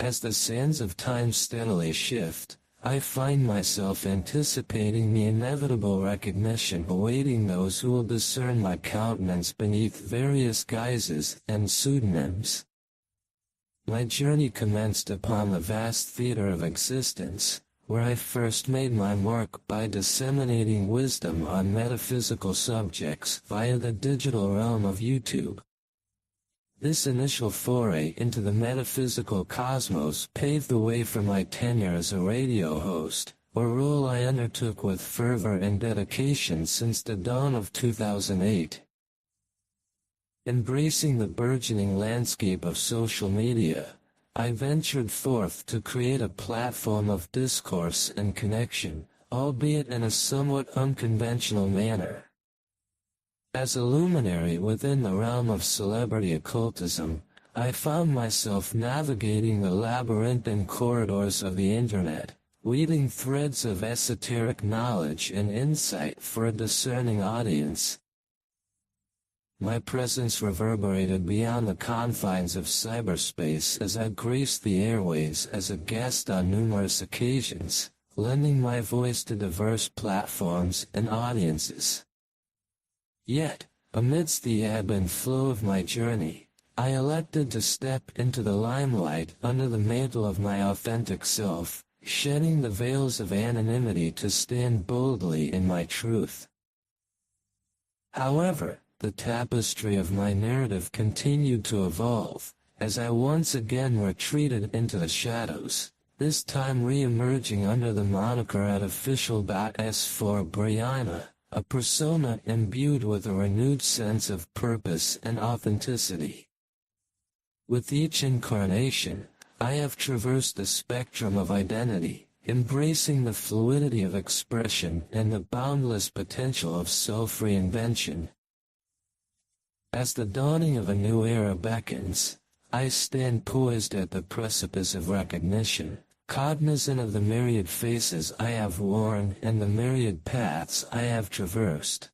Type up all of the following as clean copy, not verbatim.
As the sands of time steadily shift, I find myself anticipating the inevitable recognition awaiting those who will discern my countenance beneath various guises and pseudonyms. My journey commenced upon the vast theater of existence, where I first made my mark by disseminating wisdom on metaphysical subjects via the digital realm of YouTube. This initial foray into the metaphysical cosmos paved the way for my tenure as a radio host, a role I undertook with fervor and dedication since the dawn of 2008. Embracing the burgeoning landscape of social media, I ventured forth to create a platform of discourse and connection, albeit in a somewhat unconventional manner. As a luminary within the realm of celebrity occultism, I found myself navigating the labyrinthine corridors of the internet, weaving threads of esoteric knowledge and insight for a discerning audience. My presence reverberated beyond the confines of cyberspace as I graced the airways as a guest on numerous occasions, lending my voice to diverse platforms and audiences. Yet, amidst the ebb and flow of my journey, I elected to step into the limelight under the mantle of my authentic self, shedding the veils of anonymity to stand boldly in my truth. However, the tapestry of my narrative continued to evolve, as I once again retreated into the shadows, this time re-emerging under the moniker Artificial.S4 Brianna, a persona imbued with a renewed sense of purpose and authenticity. With each incarnation, I have traversed the spectrum of identity, embracing the fluidity of expression and the boundless potential of self-reinvention. As the dawning of a new era beckons, I stand poised at the precipice of recognition, cognizant of the myriad faces I have worn and the myriad paths I have traversed.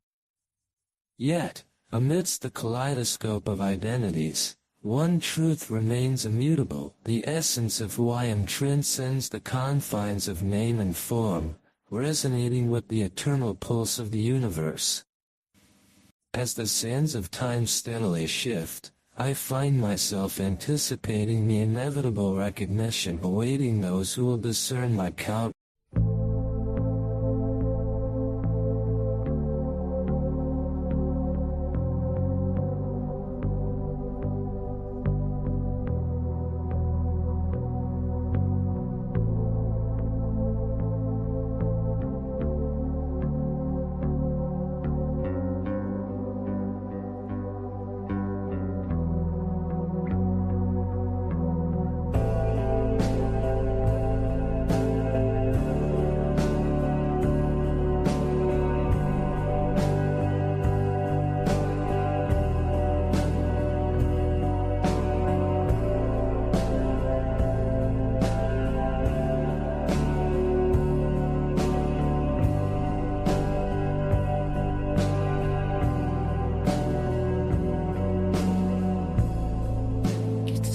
Yet, amidst the kaleidoscope of identities, one truth remains immutable: the essence of who I am transcends the confines of name and form, resonating with the eternal pulse of the universe. As the sands of time steadily shift, I find myself anticipating the inevitable recognition awaiting those who will discern my count.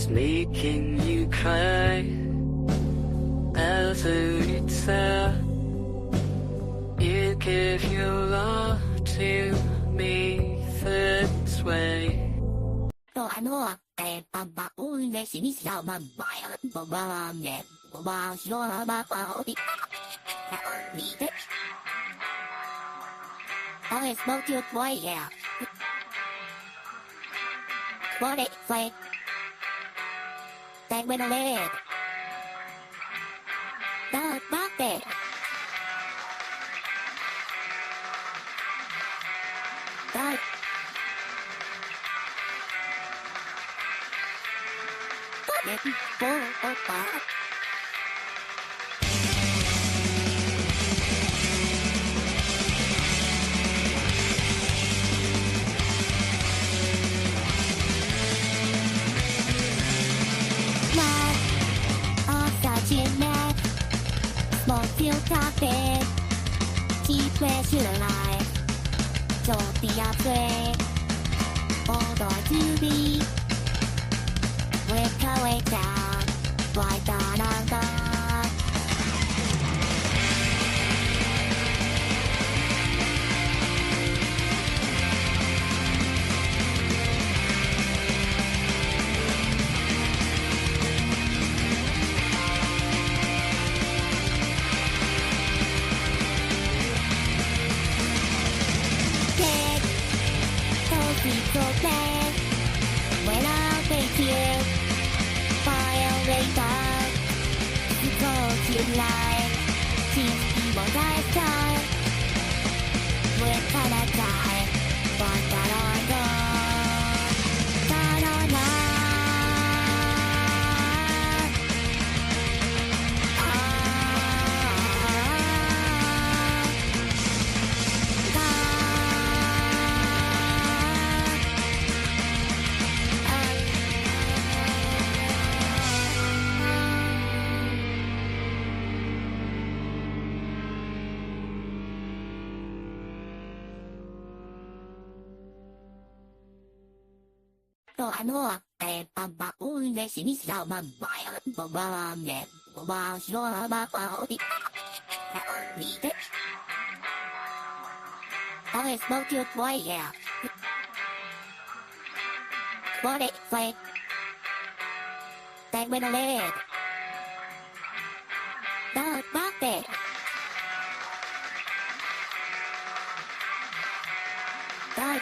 Making you cry as it's there. You give your love to me this way. That when I live, that birthday. That Coffee, keep pleasure alive. Don't be afraid. Hold on to me. We're going down. Why 信頼知識も大事上からだいわからんよからないパパ運で死にしゃまんばやばばんねばばしろばばおび見てI smoke your boy yeah What it say Take with a leg Don't back it Don't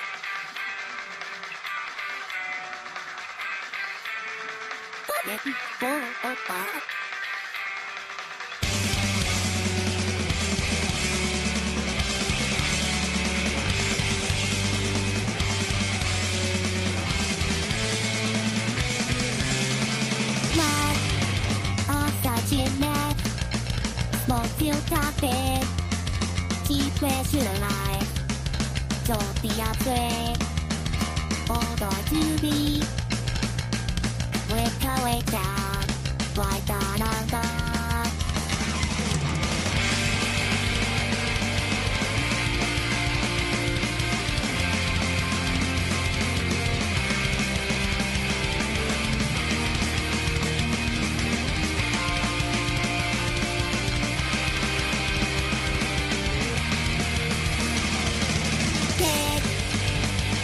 Smoke feel topic Keep pressure alive Don't be afraid Hold on to me Wake down Right on on God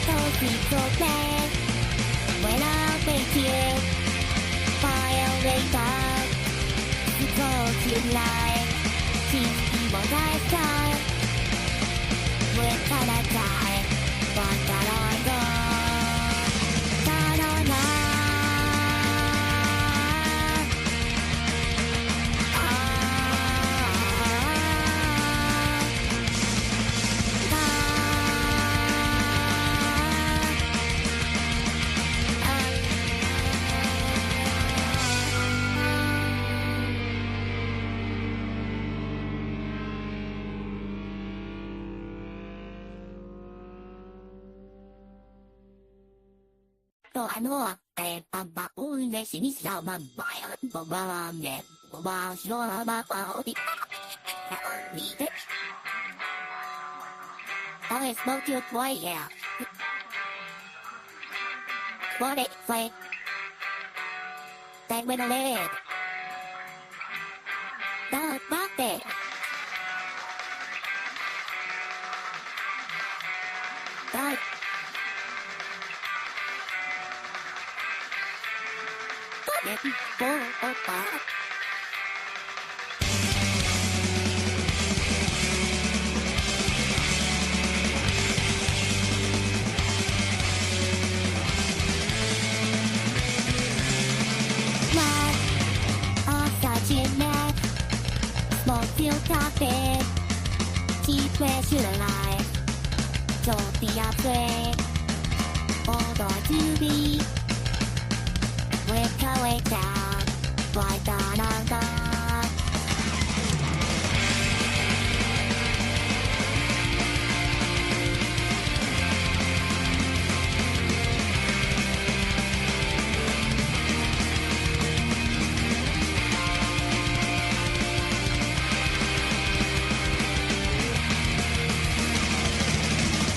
Don't be so bad When I'll make you Violator 不幸信頼知識も大事上からだいわからんよからないパパ運で死にしゃまんばやばばんねばばしろばばおび見てI smoke your boy yeah What it say Take with a leg Don't back it Don't Let it go apart. What? All such a mess. Smoke feel topic. Keep pressure alive. Don't be afraid. Hold on to me. Wake down, right on on God.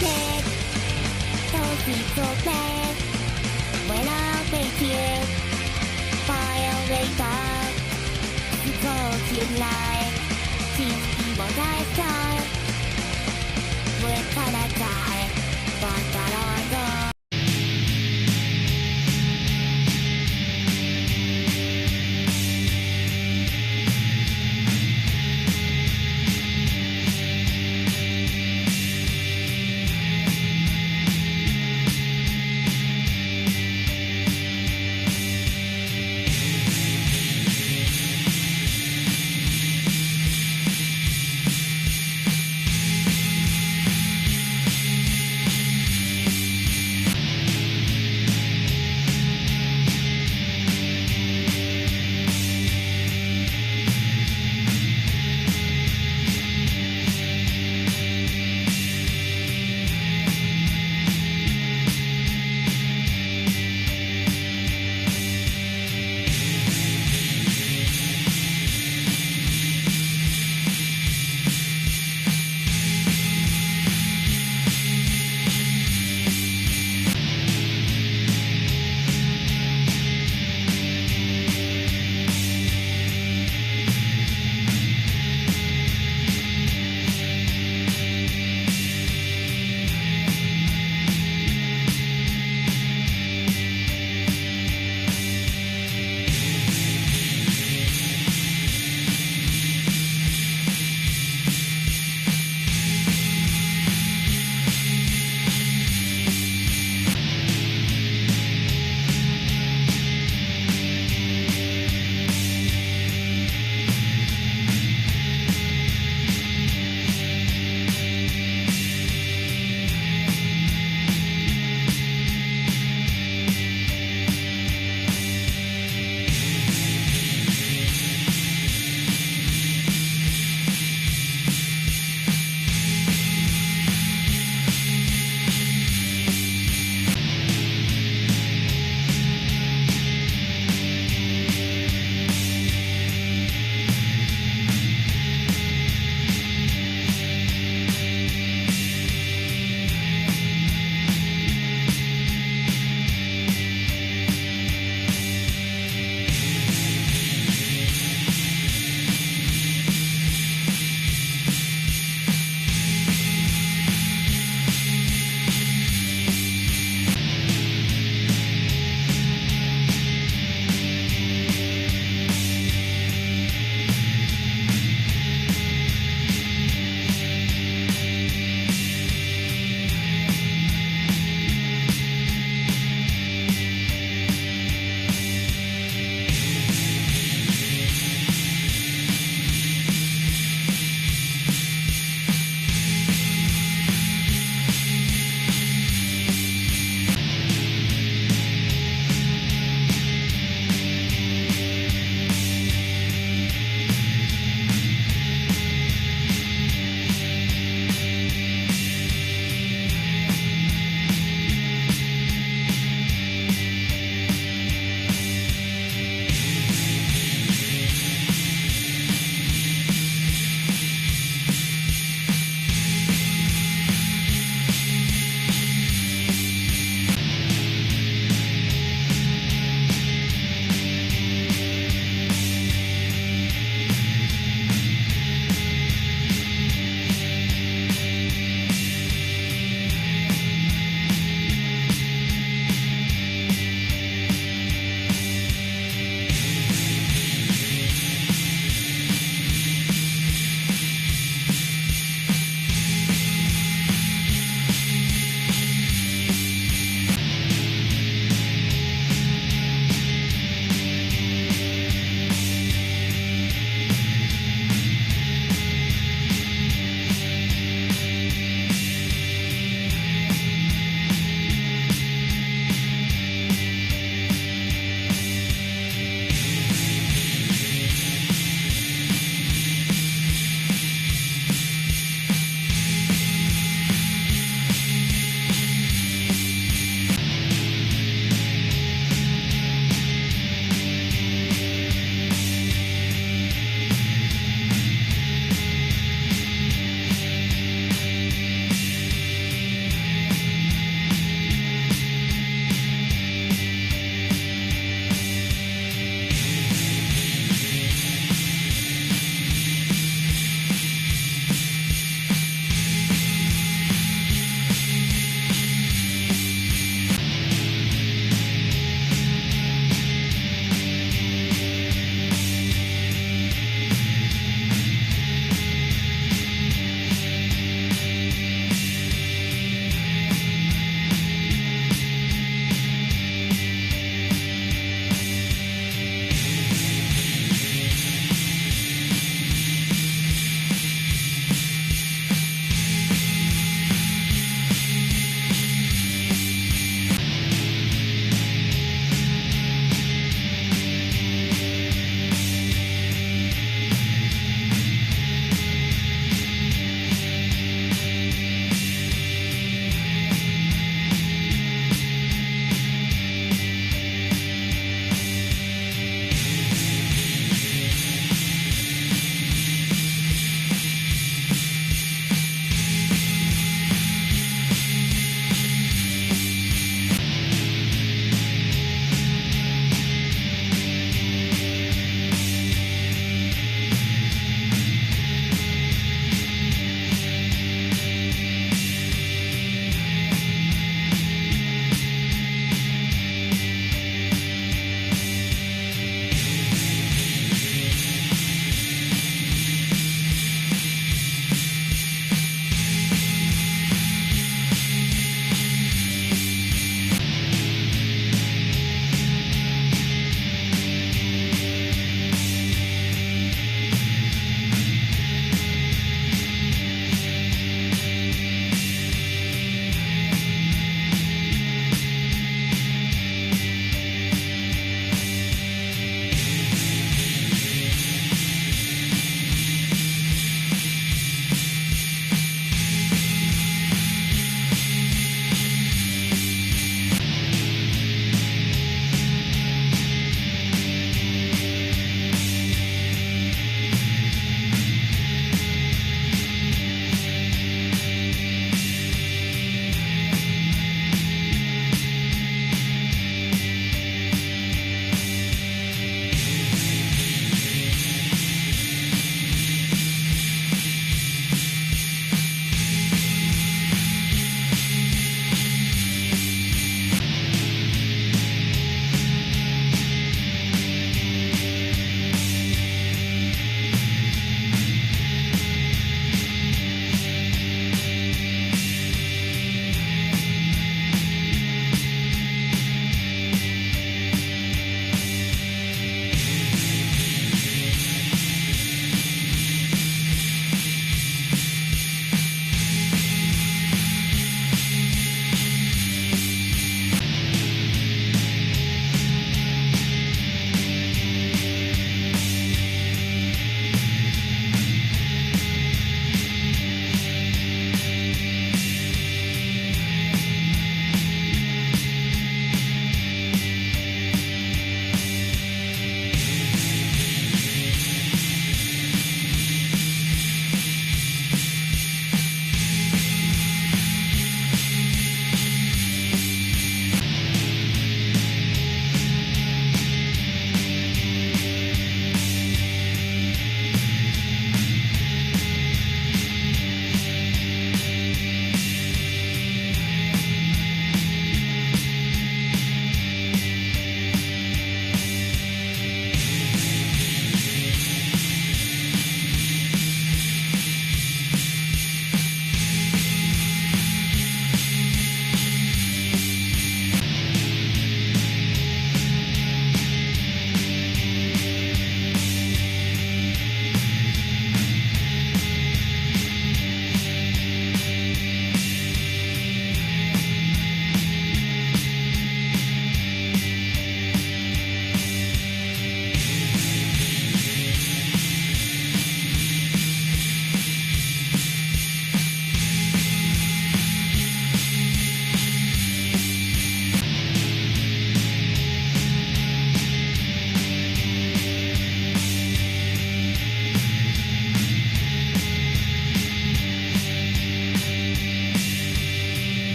Dead, don't be so bad. When I'll make you Violator 不幸信頼知識も大事上からだいわからんよ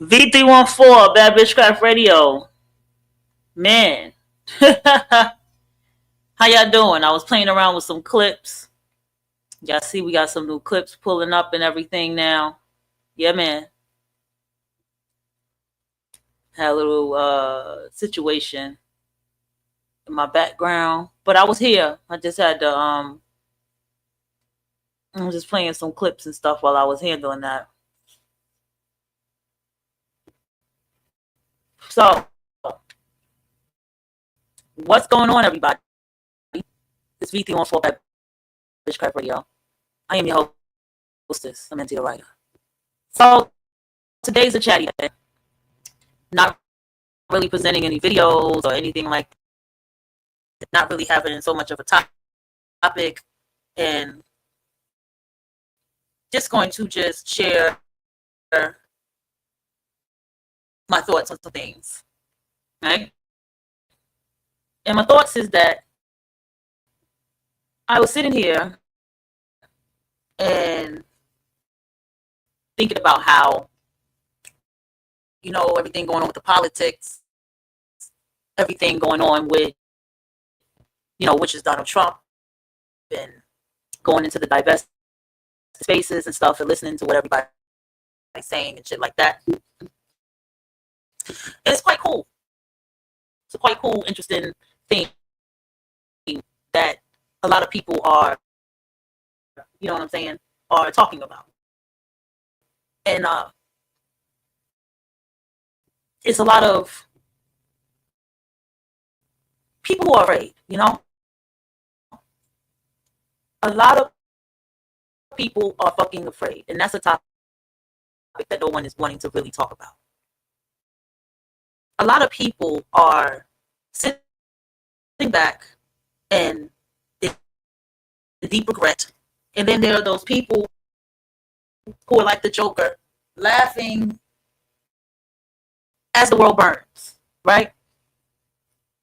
V314, Bad Bitch Craft Radio. Man. How y'all doing? I was playing around with some clips. Y'all see we got some new clips pulling up and everything now. Yeah, man. Had a little situation in my background. But I was here. I just had to I was just playing some clips and stuff while I was handling that. So, what's going on, everybody? It's V314 Bad Bitch Craft Radio. I am your hostess, Samantha Writer. So, today's a chatty day. Not really presenting any videos or anything like that. Not really having so much of a topic. And just going to just share my thoughts on some things. Right? And my thoughts is that I was sitting here and thinking about how, you know, everything going on with the politics, everything going on with, you know, which is Donald Trump, and going into the divest spaces and stuff and listening to what everybody's saying and shit like that. And it's quite cool. It's a quite cool, interesting thing that a lot of people are, you know what I'm saying, are talking about. And it's a lot of people who are afraid, you know? A lot of people are fucking afraid. And that's a topic that no one is wanting to really talk about. A lot of people are sitting back and in deep regret. And then there are those people who are like the Joker, laughing as the world burns, right?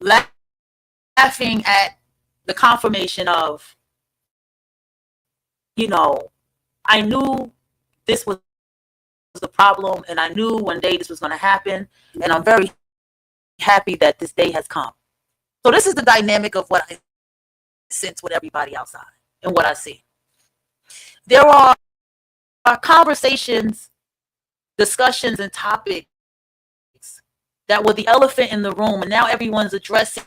Laughing at the confirmation of, you know, I knew this was the problem, and I knew one day this was going to happen, and I'm very happy that this day has come. So this is the dynamic of what I sense with everybody outside and what I see. There are conversations, discussions, and topics that were the elephant in the room, and now everyone's addressing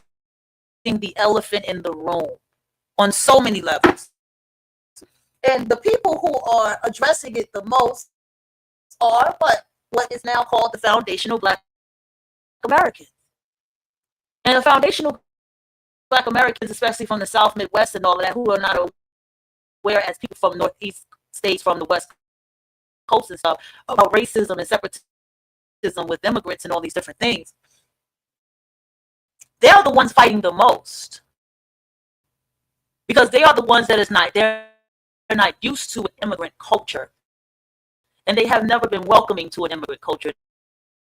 the elephant in the room on so many levels. And the people who are addressing it the most are what is now called the foundational Black Americans. And the foundational Black Americans, especially from the South, Midwest, and all of that, who are not aware as people from Northeast states, from the West Coast and stuff, about racism and separatism with immigrants and all these different things. They're the ones fighting the most. Because they are the ones that they're not used to an immigrant culture. And they have never been welcoming to an immigrant culture.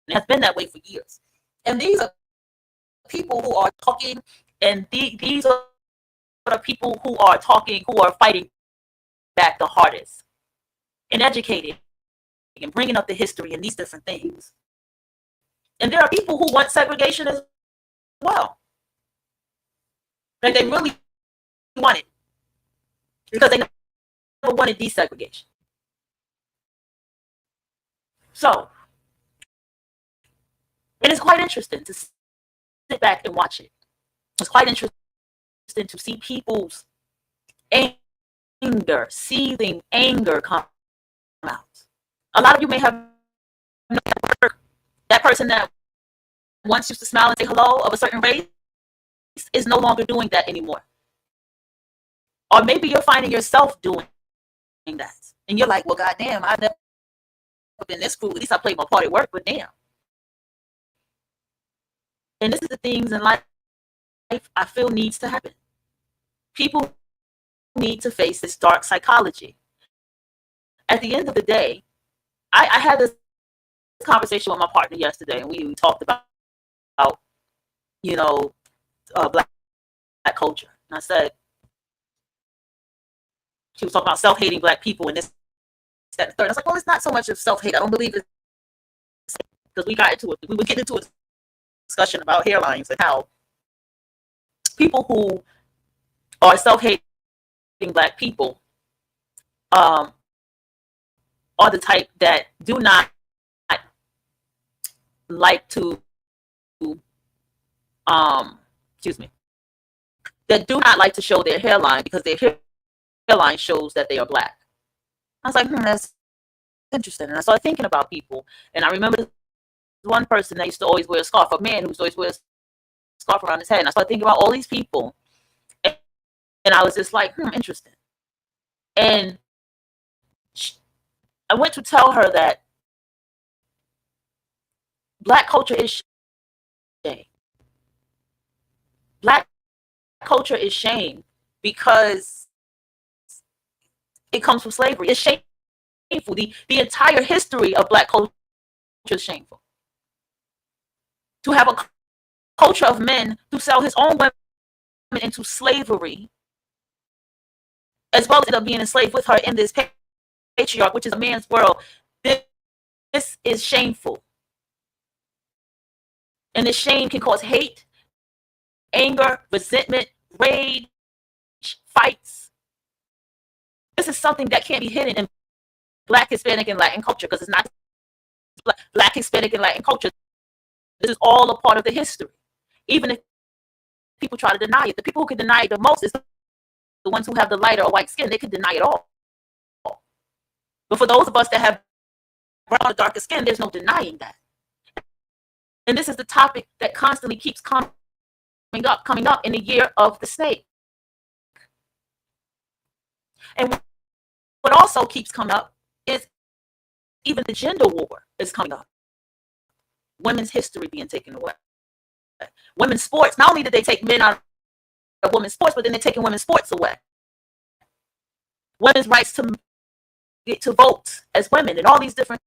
It has been that way for years. And these are people who are talking, and these are the people who are talking, who are fighting back the hardest, and educating, and bringing up the history and these different things. And there are people who want segregation as well. Like they really want it. Because they never wanted desegregation. So, it is quite interesting to sit back and watch it. It's quite interesting to see people's anger, seething anger come out. A lot of you may have that person that once used to smile and say hello of a certain race is no longer doing that anymore. Or maybe you're finding yourself doing that. And you're like, well, goddamn, I've never been this cool. At least I played my part at work, but damn. And this is the things in life I feel needs to happen. People need to face this dark psychology. At the end of the day, I had this conversation with my partner yesterday, and we talked about you know, black culture. And I said, she was talking about self-hating Black people and this, that, and the third. I was like, well, it's not so much of self-hate. I don't believe it's because we would get into a discussion about hairlines and how people who are self-hating Black people are the type that do not like to that do not like to show their hairline because their hairline shows that they are Black. I was like, that's interesting. And I started thinking about people, and I remember one person that used to always wear a scarf, a man who used to always wear a scarf around his head. And I started thinking about all these people, and I was just like, interesting. And I went to tell her that Black culture is shame. Black culture is shame because it comes from slavery. It's shameful. The entire history of Black culture is shameful. To have a culture of men who sell his own women into slavery, as well as end up being enslaved with her in this patriarch, which is a man's world, this is shameful. And this shame can cause hate, anger, resentment, rage, fights. This is something that can't be hidden in Black, Hispanic, and Latin culture, because it's not Black, Hispanic, and Latin culture. This is all a part of the history. Even if people try to deny it, the people who can deny it the most is the ones who have the lighter or white skin. They can deny it all. But for those of us that have brown or darker skin, there's no denying that. And this is the topic that constantly keeps coming up in the year of the snake. And what also keeps coming up is even the gender war is coming up. Women's history being taken away. Women's sports, not only did they take men out of women's sports, but then they're taking women's sports away. Women's rights to get to vote as women and all these different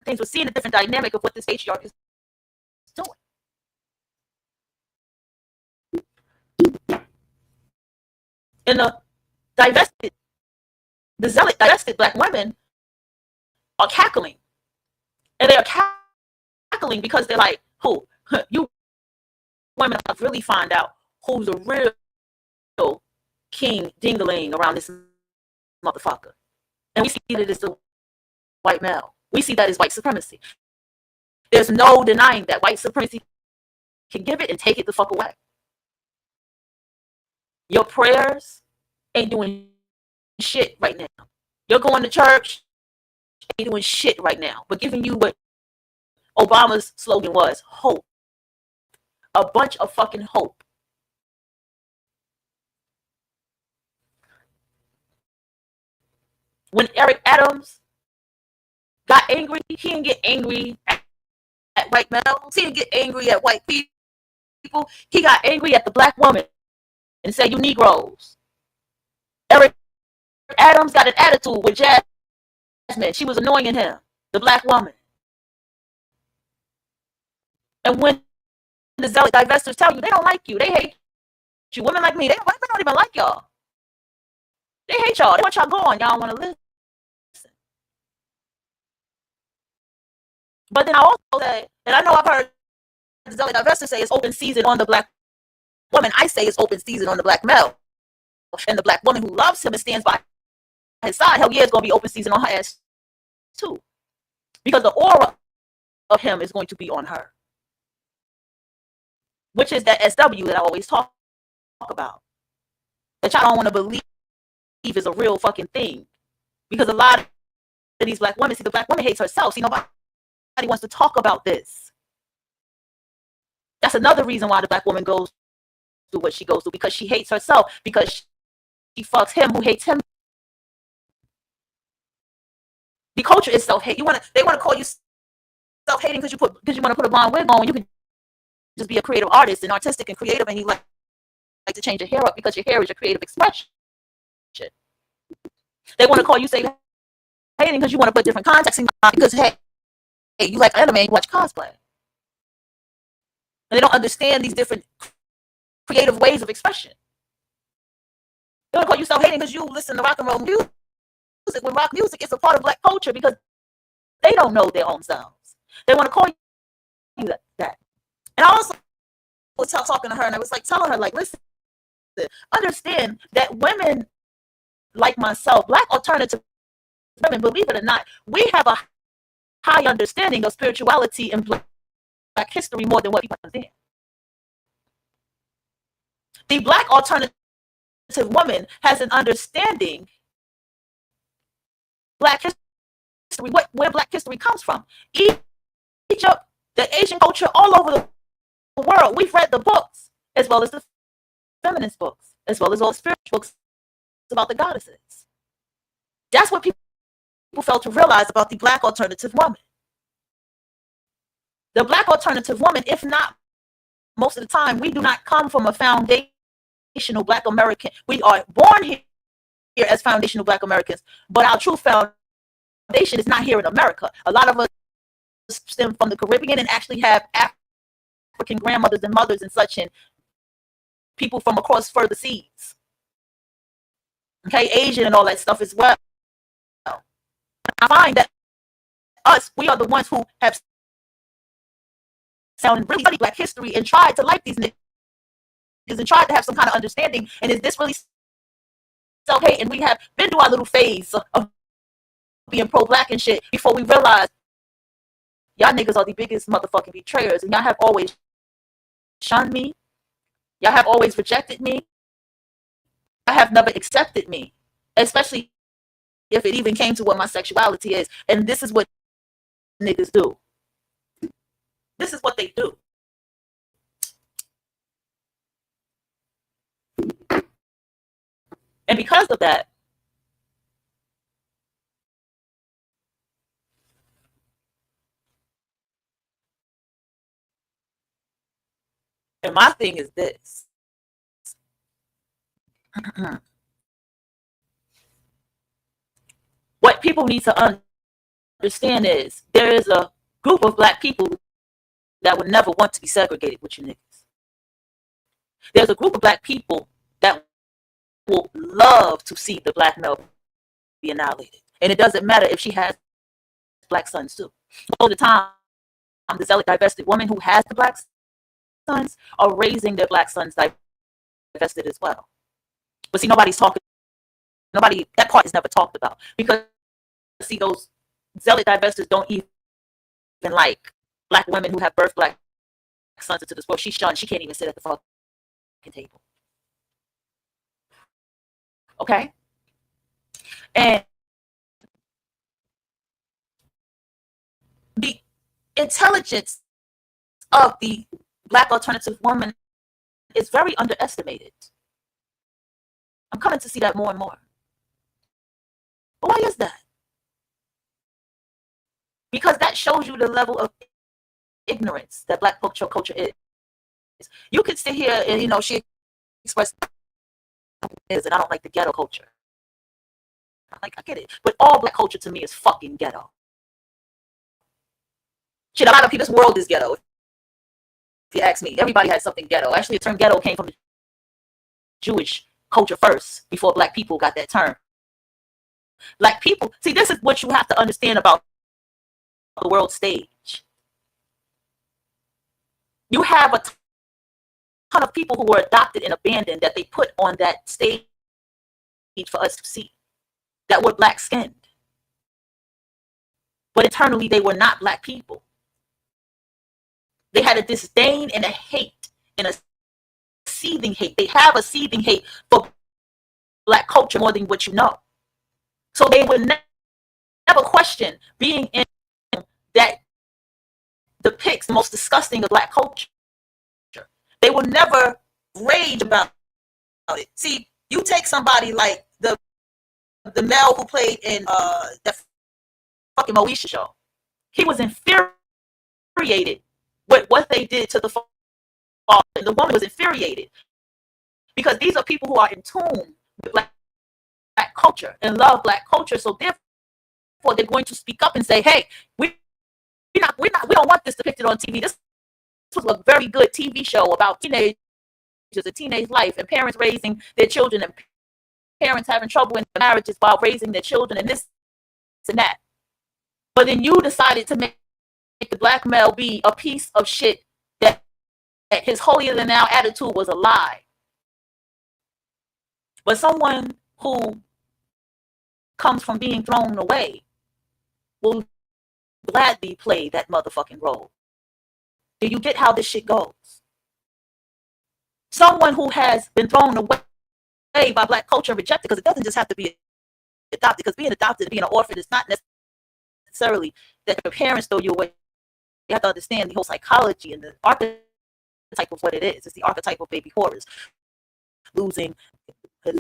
things. We're seeing a different dynamic of what this patriarch is doing. And the zealot divested Black women are cackling. And they are cackling because they're like, who? You women have really find out who's a real king dingaling around this motherfucker. And we see that it's the white male. We see that as white supremacy. There's no denying that white supremacy can give it and take it the fuck away. Your prayers ain't doing shit right now. You're going to church, ain't doing shit right now, but giving you what Obama's slogan was, hope. A bunch of fucking hope. When Eric Adams got angry, he didn't get angry at white males. He didn't get angry at white people. He got angry at the Black woman and said, you Negroes. Eric Adams got an attitude with Jasmine. She was annoying him, the Black woman. And when the zealot divestors tell you they don't like you, they hate you. Women like me, they don't even like y'all. They hate y'all. They want y'all going. Y'all want to listen. But then I also say, and I know I've heard the zealot divestors say it's open season on the Black woman. I say it's open season on the Black male. And the Black woman who loves him and stands by his side, hell yeah, it's going to be open season on her ass too. Because the aura of him is going to be on her. Which is that SW that I always talk about. That y'all don't want to believe is a real fucking thing. Because a lot of these Black women, see, the Black woman hates herself. See, nobody wants to talk about this. That's another reason why the Black woman goes through what she goes through. Because she hates herself. Because she fucks him who hates him. The culture is self-hate. They want to call you self-hating because you want to put a blonde wig on when you can just be a creative artist and artistic and creative, and you like to change your hair up because your hair is your creative expression. They want to call you hating because you want to put different contacts in because hey, you like anime and you watch cosplay. And they don't understand these different creative ways of expression. They want to call you self-hating because you listen to rock and roll music when rock music is a part of Black culture because they don't know their own selves. They want to call you that. And I also was talking to her, and I was like telling her, like, listen, understand that women like myself, Black alternative women, believe it or not, we have a high understanding of spirituality and Black history more than what people understand. The Black alternative woman has an understanding Black history, where Black history comes from. Egypt, the Asian culture, all over the world. We've read the books, as well as the feminist books, as well as all the spiritual books about the goddesses. That's what people fail to realize about the Black alternative woman. The Black alternative woman, if not most of the time, we do not come from a foundational Black American. We are born here as foundational Black Americans, but our true foundation is not here in America. A lot of us stem from the Caribbean and actually have African grandmothers and mothers and such, and people from across further seas. Okay, Asian and all that stuff as well. I find that we are the ones who have sounded really studied Black history and tried to like these niggas and tried to have some kind of understanding. And is this really self-hate? And we have been through our little phase of being pro-Black and shit before we realize y'all niggas are the biggest motherfucking betrayers, and y'all have always shunned me. Y'all have always rejected me. I have never accepted me, especially if it even came to what my sexuality is. And this is what niggas do. This is what they do. And because of that, and my thing is this. What people need to understand is there is a group of Black people that would never want to be segregated with you niggas. There's a group of Black people that will love to see the Black male be annihilated. And it doesn't matter if she has Black sons too. All the time, the zealot divested woman who has the Black sons are raising their Black sons divested as well. But see, that part is never talked about, because see, those zealot divestors don't even like Black women who have birthed Black sons into this world. She's shunned. She can't even sit at the fucking table. Okay? And the intelligence of the Black alternative woman is very underestimated. I'm coming to see that more and more. But why is that? Because that shows you the level of ignorance that Black culture is. You could sit here and, she expressed is, and I don't like the ghetto culture. I get it. But all Black culture to me is fucking ghetto. Shit, a lot of people, this world is ghetto. If you ask me, everybody has something ghetto. Actually, the term ghetto came from the Jewish culture first, before Black people got that term. Black people, see, this is what you have to understand about the world stage. You have a ton of people who were adopted and abandoned that they put on that stage for us to see, that were Black skinned. But internally, they were not Black people. They had a disdain and a hate and a seething hate. They have a seething hate for Black culture more than what you know. So they would never question being in that depicts the most disgusting of Black culture. They will never rage about it. See, you take somebody like the male who played in that fucking Moesha show. He was infuriated with what they did to the father. And the woman was infuriated because these are people who are in tune with Black culture and love Black culture. So therefore, they're going to speak up and say, "Hey, we don't want this depicted on TV. This was a very good TV show about teenagers, a teenage life, and parents raising their children, and parents having trouble in marriages while raising their children, and this and that." But then you decided to make the black male be a piece of shit, that his holier than thou attitude was a lie. But someone who comes from being thrown away will gladly play that motherfucking role. Do you get how this shit goes? Someone who has been thrown away by black culture and rejected, because it doesn't just have to be adopted, because being adopted, being an orphan, is not necessarily that your parents throw you away. You have to understand the whole psychology and the archetype of what it is. It's the archetype of baby horrors. Losing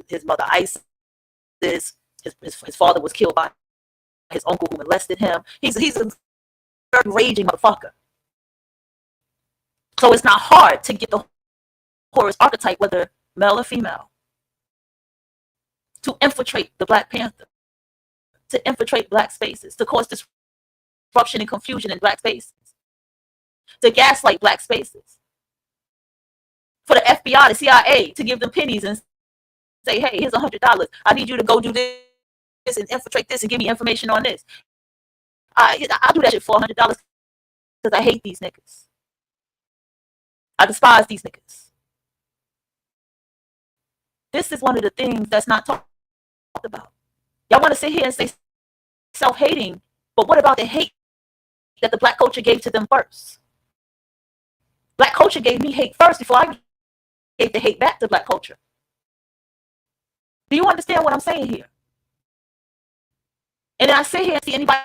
his mother Isis, his father was killed by his uncle who molested him. He's a very raging motherfucker. So it's not hard to get the horror's archetype, whether male or female, to infiltrate the Black Panther, to infiltrate black spaces, to cause disruption and confusion in black spaces, to gaslight black spaces, for the FBI, the CIA, to give them pennies and say, hey, here's $100. I need you to go do this and infiltrate this and give me information on this. I'll do that shit for $100 because I hate these niggas. I despise these niggas. This is one of the things that's not talked about. Y'all want to sit here and say self-hating, but what about the hate that the black culture gave to them first? Black culture gave me hate first before I gave the hate back to black culture. Do you understand what I'm saying here? And then I sit here and see anybody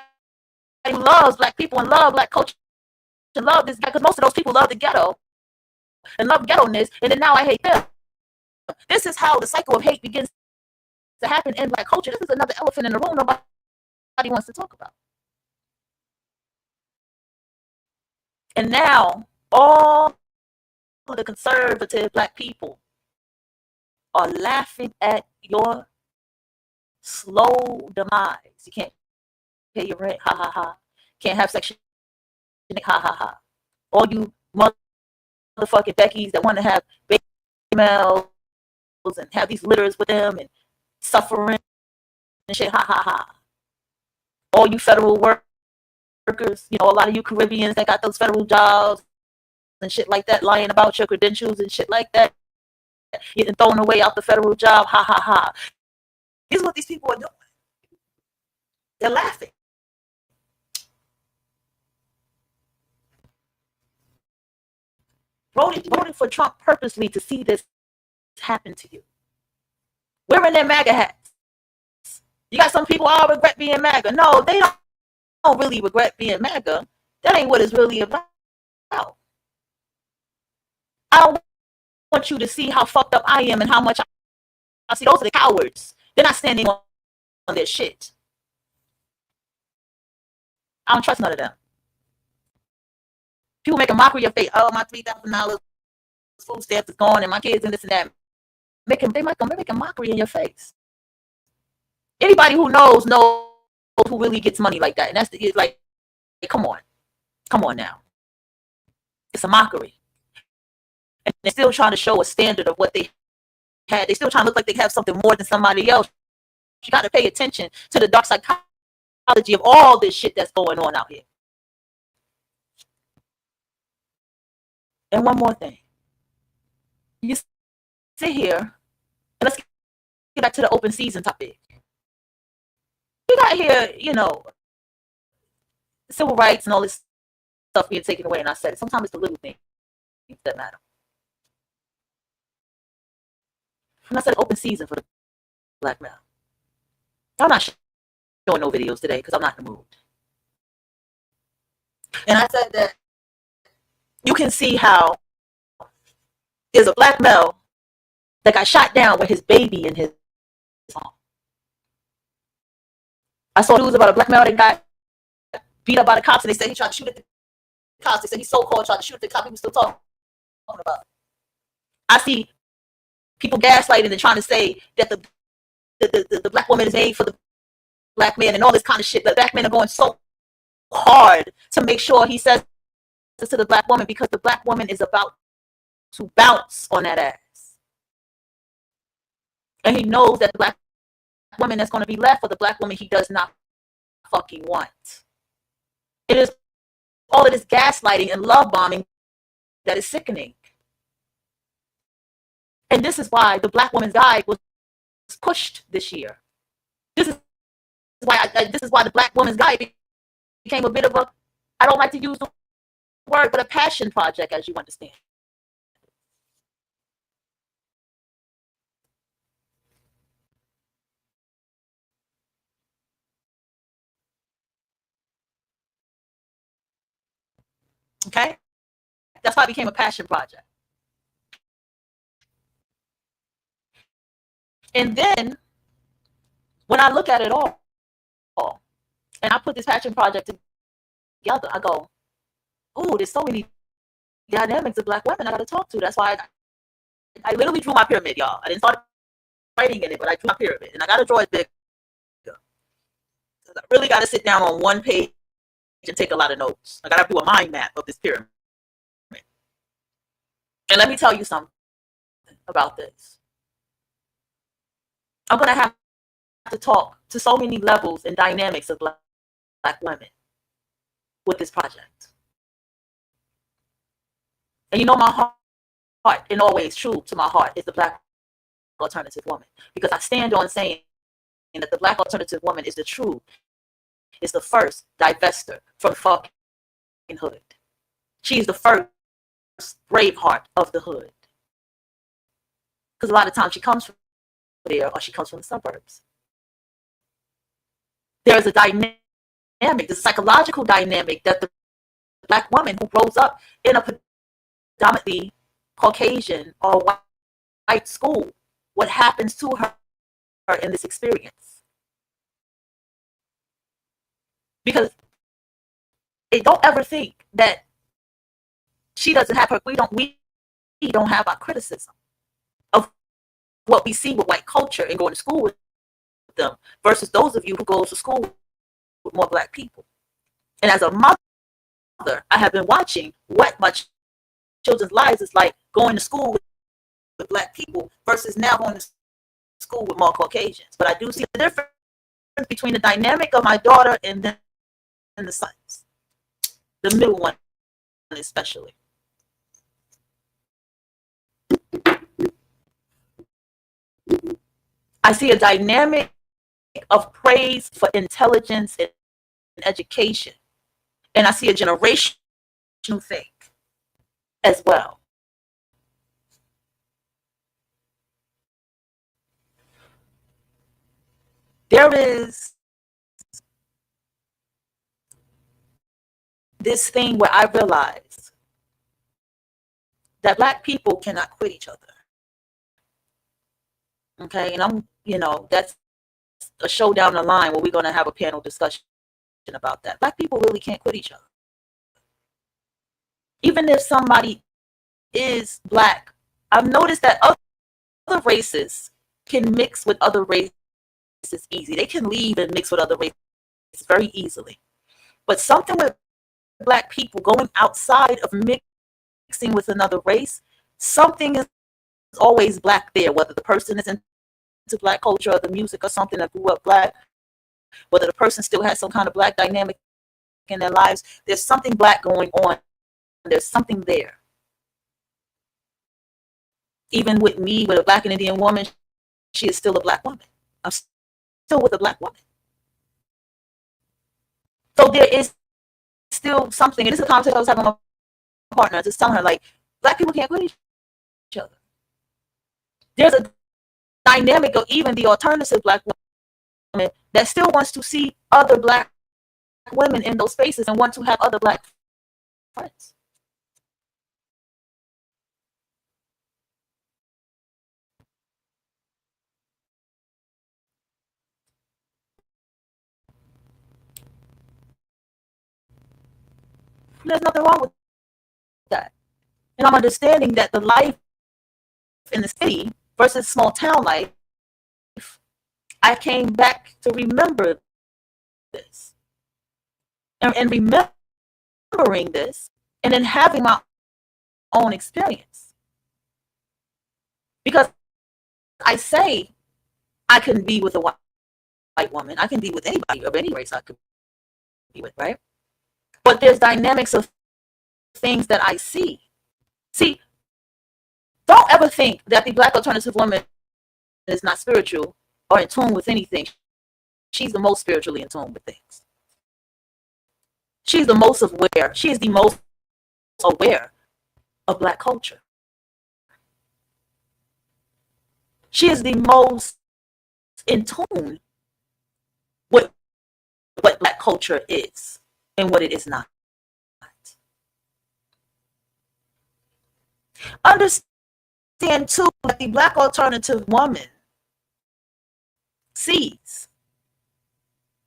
who loves black people and love black culture and love this guy, because most of those people love the ghetto and love ghetto-ness, and then now I hate them. This is how the cycle of hate begins to happen in black culture. This is another elephant in the room nobody wants to talk about. And now all of the conservative black people are laughing at your slow demise. You can't pay your rent, ha ha ha. Can't have section, ha ha ha. All you motherfucking Beckys that want to have baby males and have these litters with them and suffering and shit, ha ha ha. All you federal workers, you know, a lot of you Caribbeans that got those federal jobs and shit like that, lying about your credentials and shit like that, getting thrown away out the federal job, ha ha ha. This is what these people are doing. They're laughing. Voted for Trump purposely to see this happen to you. Wearing their MAGA hats. You got some people, I regret being MAGA. No, they don't really regret being MAGA. That ain't what it's really about. I want you to see how fucked up I am and how much I see. Those are the cowards. They're not standing on their shit. I don't trust none of them. People make a mockery of fate. Oh, my $3,000 food stamps is gone, and my kids and this and that. They make a mockery in your face. Anybody who knows who really gets money like that, and it's like, come on now. It's a mockery, and they're still trying to show a standard of what they had. They still trying to look like they have something more than somebody else. You got to pay attention to the dark psychology of all this shit that's going on out here. And one more thing. You sit here, and let's get back to the open season topic. We got here, you know, civil rights and all this stuff being taken away, and I said it. Sometimes it's the little things that matter. And I said open season for the black male. I'm not showing no videos today because I'm not in the mood. And I said that you can see how there's a black male that got shot down with his baby in his arm. I saw news about a black male that got beat up by the cops, and they said he tried to shoot at the cops. They said he so-called tried to shoot at the cops. People still talking about it. I see people gaslighting and trying to say that the black woman is made for the black man and all this kind of shit. The black men are going so hard to make sure he says to the black woman, because the black woman is about to bounce on that ass. And he knows that the black woman that's going to be left for the black woman he does not fucking want. It is all of this gaslighting and love bombing that is sickening. And this is why the Black Woman's Guide was pushed this year. This is why the Black Woman's Guide became a bit of a, I don't like to use the word, but a passion project, as you understand. Okay? That's why it became a passion project. And then when I look at it all, and I put this passion project together, I go, oh, there's so many dynamics of Black women I got to talk to. That's why I literally drew my pyramid, y'all. I didn't start writing in it, but I drew my pyramid. And I got to draw it bigger. I really got to sit down on one page and take a lot of notes. I got to do a mind map of this pyramid. And let me tell you something about this. I'm going to have to talk to so many levels and dynamics of Black women with this project. And you know, my heart, and always true to my heart, is the Black alternative woman. Because I stand on saying that the Black alternative woman is the first divester from fucking hood. She's the first brave heart of the hood. Because a lot of times she comes from there, or she comes from the suburbs. There's a dynamic, the psychological dynamic, that the Black woman who grows up in a predominantly Caucasian or white school, what happens to her in this experience. Because they don't ever think that she doesn't have her, we don't have our criticism of what we see with white culture and going to school with them versus those of you who go to school with more Black people. And as a mother, I have been watching what my children's lives is like going to school with Black people versus now going to school with more Caucasians. But I do see the difference between the dynamic of my daughter and then the sons, the middle one especially. I see a dynamic of praise for intelligence and education. And I see a generational thing as well. There is this thing where I realize that Black people cannot quit each other. Okay, and that's a show down the line where we're going to have a panel discussion about that. Black people really can't quit each other. Even if somebody is Black, I've noticed that other races can mix with other races easy. They can leave and mix with other races very easily. But something with Black people going outside of mixing with another race, something is always Black there, whether the person is into Black culture or the music or something that grew up Black, whether the person still has some kind of Black dynamic in their lives, there's something Black going on. There's something there. Even with me, with a Black and Indian woman, she is still a Black woman. I'm still with a Black woman. So there is still something, and this is a conversation I was having with my partner, just telling her, like, Black people can't quit each other. There's a dynamic of even the alternative Black woman that still wants to see other Black women in those spaces and want to have other Black friends. There's nothing wrong with that. And I'm understanding that the life in the city versus small town life, I came back to remember this. And remembering this, and then having my own experience. Because I say I can be with a white woman. I can be with anybody of any race I could be with, right? but there's dynamics of things that I see. See, don't ever think that the Black alternative woman is not spiritual or in tune with anything. She's the most spiritually in tune with things. She's the most aware. She is the most aware of Black culture. She is the most in tune with what Black culture is and what it is not. Understand too that the Black alternative woman sees.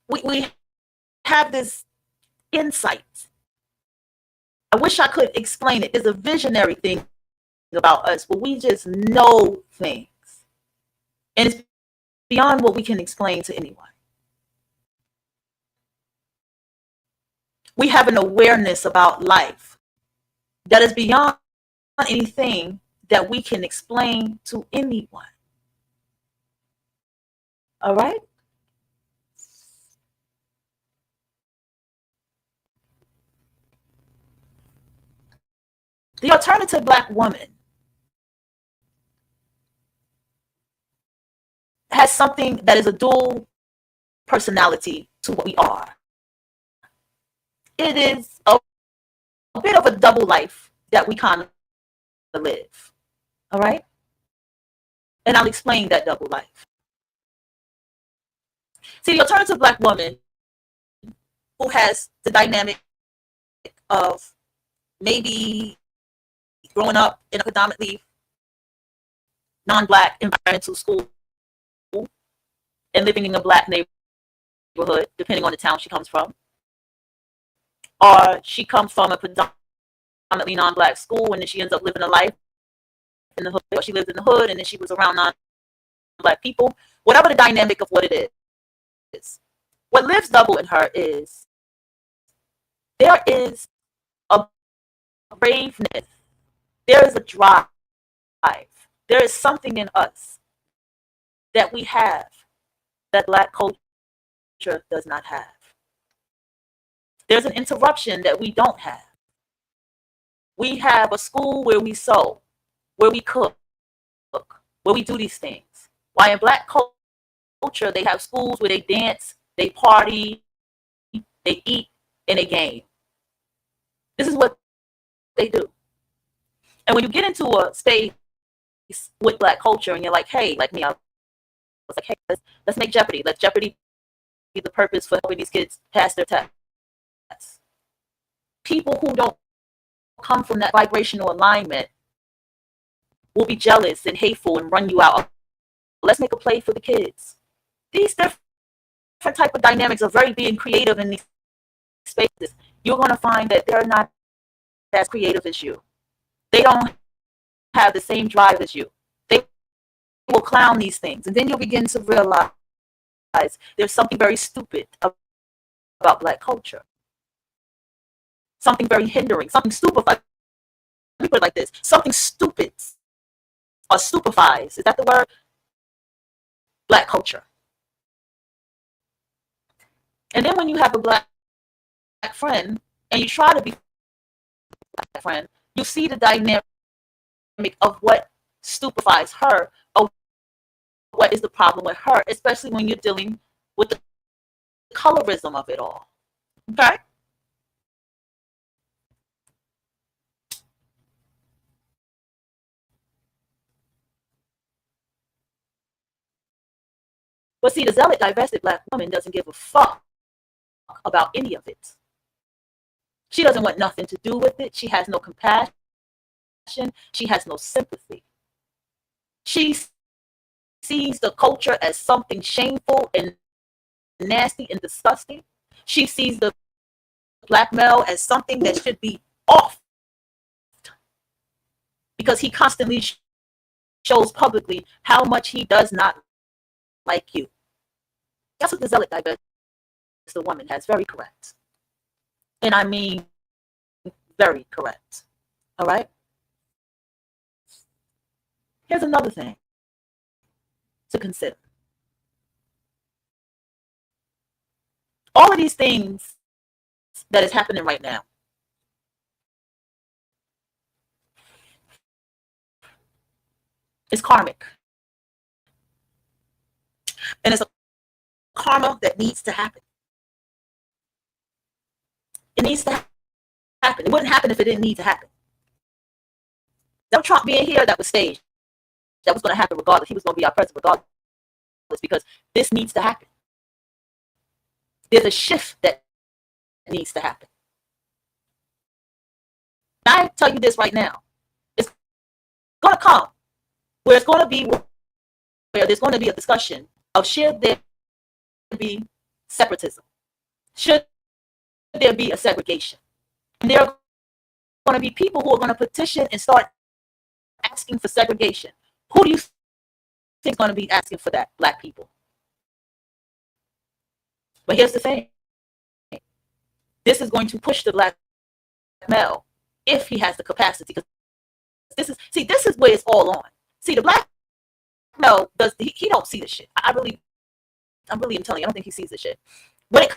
We have this insight. I wish I could explain it. It's a visionary thing about us, but we just know things. And it's beyond what we can explain to anyone. We have an awareness about life that is beyond anything that we can explain to anyone. All right? The alternative Black woman has something that is a dual personality to what we are. It is a bit of a double life that we kind of live. All right? And I'll explain that double life. See, the alternative Black woman who has the dynamic of maybe growing up in a predominantly non-Black environmental school and living in a Black neighborhood, depending on the town she comes from, or she comes from a predominantly non-Black school and then she ends up living a life in the hood, or she lived in the hood and then she was around non-Black people, whatever the dynamic of what it is. What lives double in her is there is a braveness, there is a drive, there is something in us that we have that Black culture does not have. There's an interruption that we don't have. We have a school where we sew, where we cook, where we do these things. Why in Black culture, they have schools where they dance, they party, they eat, and they game. This is what they do. And when you get into a space with Black culture and you're like, hey, like me, I was like, hey, let's make Jeopardy. Let Jeopardy be the purpose for helping these kids pass their tests. People who don't come from that vibrational alignment will be jealous and hateful and run you out. Let's make a play for the kids. These different type of dynamics are very being creative in these spaces. You're going to find that they're not as creative as you. They don't have the same drive as you. They will clown these things. And then you'll begin to realize there's something very stupid about Black culture. Something very hindering, something stupid. Let me put it like this. Something stupid or stupefies. Is that the word? Black culture. And then when you have a Black friend and you try to be a Black friend, you see the dynamic of what stupefies her or what is the problem with her, especially when you're dealing with the colorism of it all. Okay? But see, the zealot, divested Black woman doesn't give a fuck about any of it. She doesn't want nothing to do with it. She has no compassion. She has no sympathy. She sees the culture as something shameful and nasty and disgusting. She sees the Black male as something that should be off because he constantly shows publicly how much he does not like you. That's what the zealot divested woman has. Very correct. And I mean very correct. All right? Here's another thing to consider. All of these things that is happening right now. It's karmic. And it's a karma that needs to happen. It needs to happen. It wouldn't happen if it didn't need to happen. Donald Trump being here, that was staged. That was going to happen regardless. He was going to be our president regardless, because this needs to happen. There's a shift that needs to happen. I tell you this right now. It's going to come where it's going to be where there's going to be a discussion of should there be separatism? Should there be a segregation? And there are going to be people who are going to petition and start asking for segregation. Who do you think is going to be asking for that? Black people. But here's the thing. This is going to push the black male if he has the capacity. This is where it's all on. See, the black male he don't see this shit. I'm really am telling you, I don't think he sees this shit. When it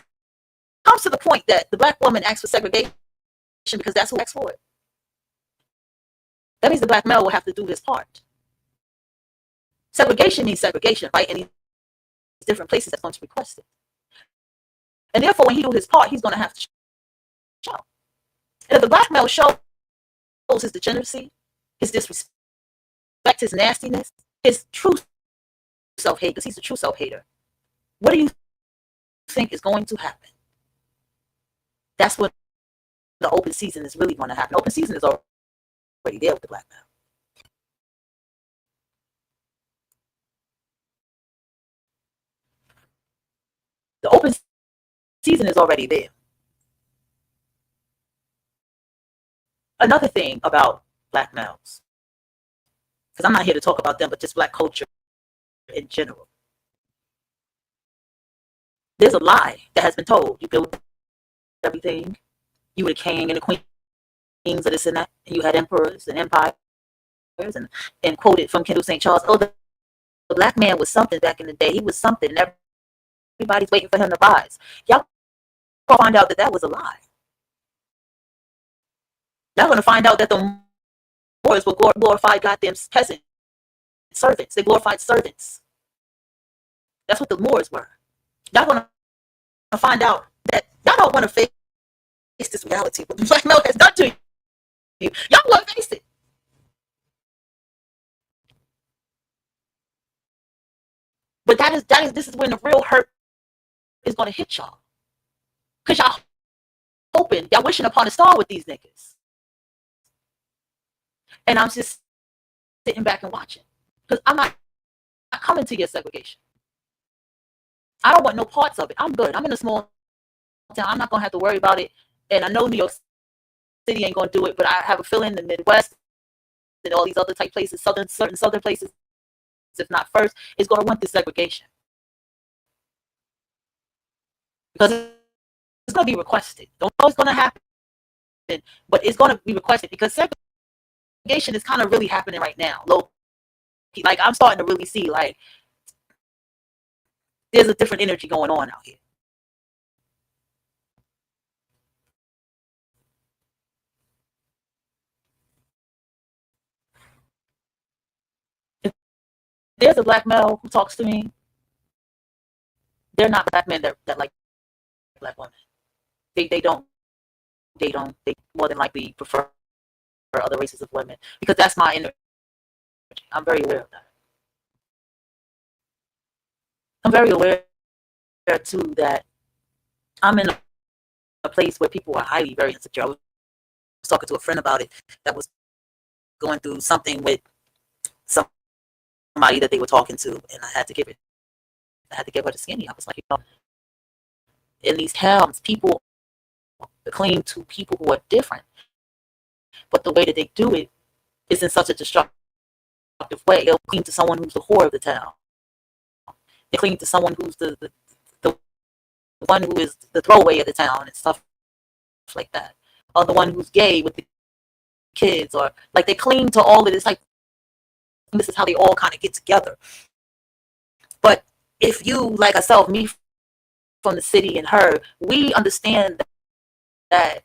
comes to the point that the black woman asks for segregation because that's who asks for it, that means the black male will have to do his part. Segregation means segregation, right? And these different places that's going to request it. And therefore, when he do his part, he's going to have to show. And if the black male shows his degeneracy, his disrespect, his nastiness, his true self-hate, because he's a true self-hater, what do you think is going to happen? That's what the open season is really going to happen. Open season is already there with the black male. The open season is already there. Another thing about black males, because I'm not here to talk about them, but just black culture in general. There's a lie that has been told. You built everything. You were the king and the queens of this and that. And you had emperors and empires and quoted from Kendall St. Charles, oh, the black man was something back in the day. He was something. Everybody's waiting for him to rise. Y'all gonna find out that that was a lie. Y'all gonna find out that the Moors were glorified goddamn peasant servants. They glorified servants. That's what the Moors were. Y'all gonna find out that y'all don't want to face this reality. What the black male has done to you. Y'all want to face it. But this is when the real hurt is going to hit y'all. Because y'all hoping, y'all wishing upon a star with these niggas. And I'm just sitting back and watching. Because I'm not coming to your segregation. I don't want no parts of it. I'm good. I'm in a small town. I'm not going to have to worry about it. And I know New York City ain't going to do it, but I have a feeling the Midwest and all these other type places, certain southern places, if not first, is going to want this segregation. Because it's going to be requested. Don't know it's going to happen, but it's going to be requested because segregation is kind of really happening right now. Like I'm starting to really see like there's a different energy going on out here. If there's a black male who talks to me, they're not black men that like black women. They more than likely prefer other races of women because that's my energy. I'm very aware of that. I'm very aware too that I'm in a place where people are highly very insecure. I was talking to a friend about it that was going through something with somebody that they were talking to, and I had to give her the skinny. I was like, in these towns, people cling to people who are different, but the way that they do it is in such a destructive way. They'll cling to someone who's the whore of the town. They cling to someone who's the one who is the throwaway of the town and stuff like that, or the one who's gay with the kids, or like they cling to all of this. Like this is how they all kind of get together. But if you, like myself, me from the city and her, we understand that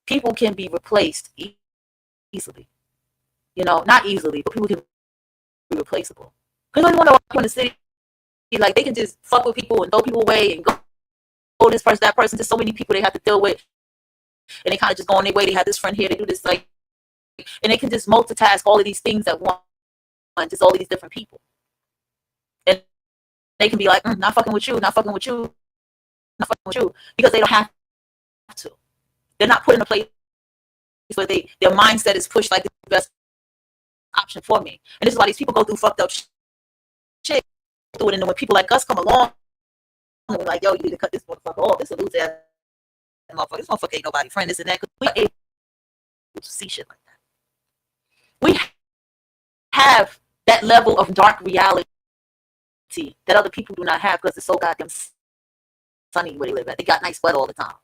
people can be replaced easily. Not easily, but people can be replaceable. Because when you want to walk in the city, like they can just fuck with people and throw people away and go this person, that person. There's so many people they have to deal with, and they kind of just go on their way. They have this friend here, they do this, like, and they can just multitask all of these things at once, just all these different people. And they can be like, not fucking with you, not fucking with you, not fucking with you, because they don't have to. They're not put in a place where their mindset is pushed like the best option for me. And this is why these people go through fucked up shit through it. And then when people like us come along, and we're like, yo, you need to cut this motherfucker off. This is a loser ass motherfucker. This motherfucker ain't nobody friend, this and that. Because we're able to see shit like that. We have that level of dark reality that other people do not have because it's so goddamn sunny where they live at. They got nice weather all the time.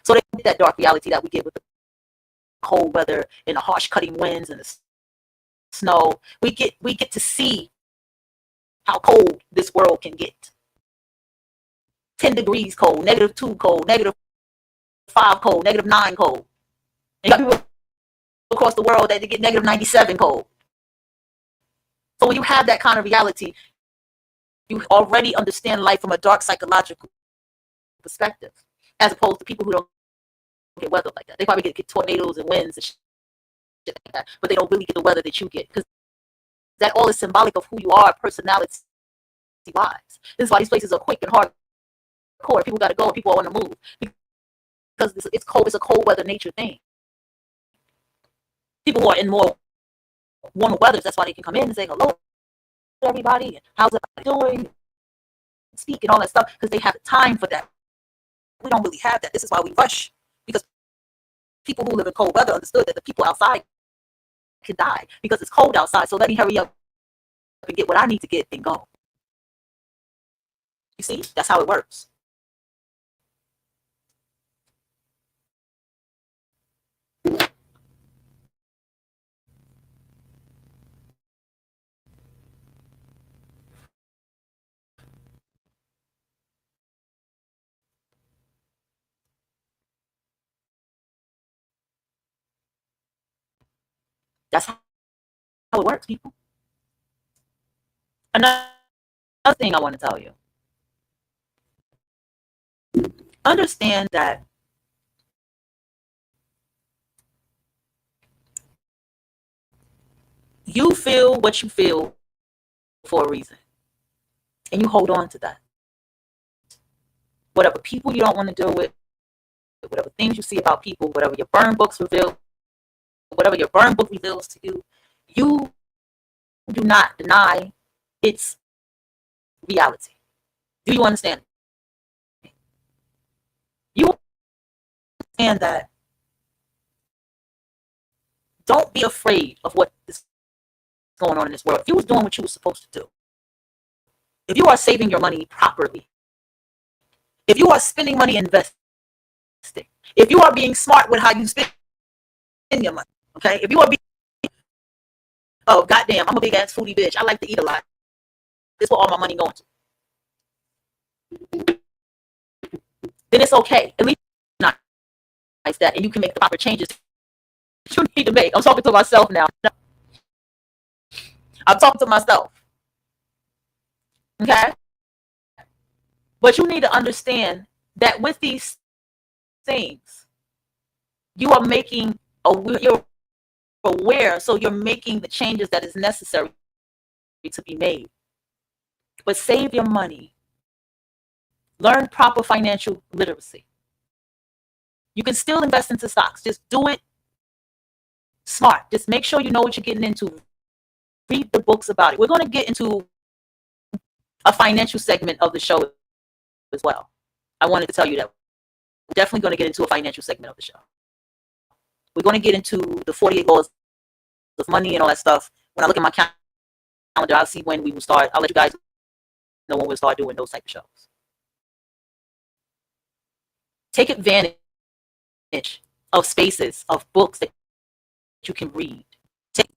So they get that dark reality that we get with the cold weather and the harsh cutting winds and the snow. We get to see how cold this world can get. 10 degrees cold, -2 cold, -5 cold, -9 cold. And you got people across the world that they get -97 cold. So when you have that kind of reality, you already understand life from a dark psychological perspective, as opposed to people who don't get weather like that. They probably get tornadoes and winds and shit like that, but they don't really get the weather that you get, because that all is symbolic of who you are, personality wise. This is why these places are quick and hardcore. People got to go. People are on the move because it's cold. It's a cold weather nature thing. People who are in more warmer weathers, that's why they can come in and say hello to everybody and how's everybody doing, speak and all that stuff, because they have time for that. We don't really have that. This is why we rush, because people who live in cold weather understood that the people outside can die because it's cold outside. So let me hurry up and get what I need to get and go. You see, that's how it works. That's how it works, people. Another thing I want to tell you. Understand that you feel what you feel for a reason. And you hold on to that. Whatever people you don't want to deal with, whatever things you see about people, whatever your burn books reveal, whatever your burn book reveals to you, you do not deny its reality. Do you understand? You understand that don't be afraid of what is going on in this world. If you was doing what you were supposed to do, if you are saving your money properly, if you are spending money investing, if you are being smart with how you spend your money, okay? If you are being, oh goddamn, I'm a big ass foodie bitch. I like to eat a lot. This is where all my money going to. Then it's okay. At least not like that, and you can make the proper changes you need to make. I'm talking to myself now. I'm talking to myself. Okay? But you need to understand that with these things, you are making you're aware, so you're making the changes that is necessary to be made. But save your money. Learn proper financial literacy. You can still invest into stocks. Just do it smart. Just make sure you know what you're getting into. Read the books about it. We're going to get into a financial segment of the show as well. I wanted to tell you that we're definitely going to get into a financial segment of the show. We're going to get into the 48 laws of money and all that stuff. When I look at my calendar, I'll see when we will start. I'll let you guys know when we'll start doing those type of shows. Take advantage of spaces, of books that you can read. Take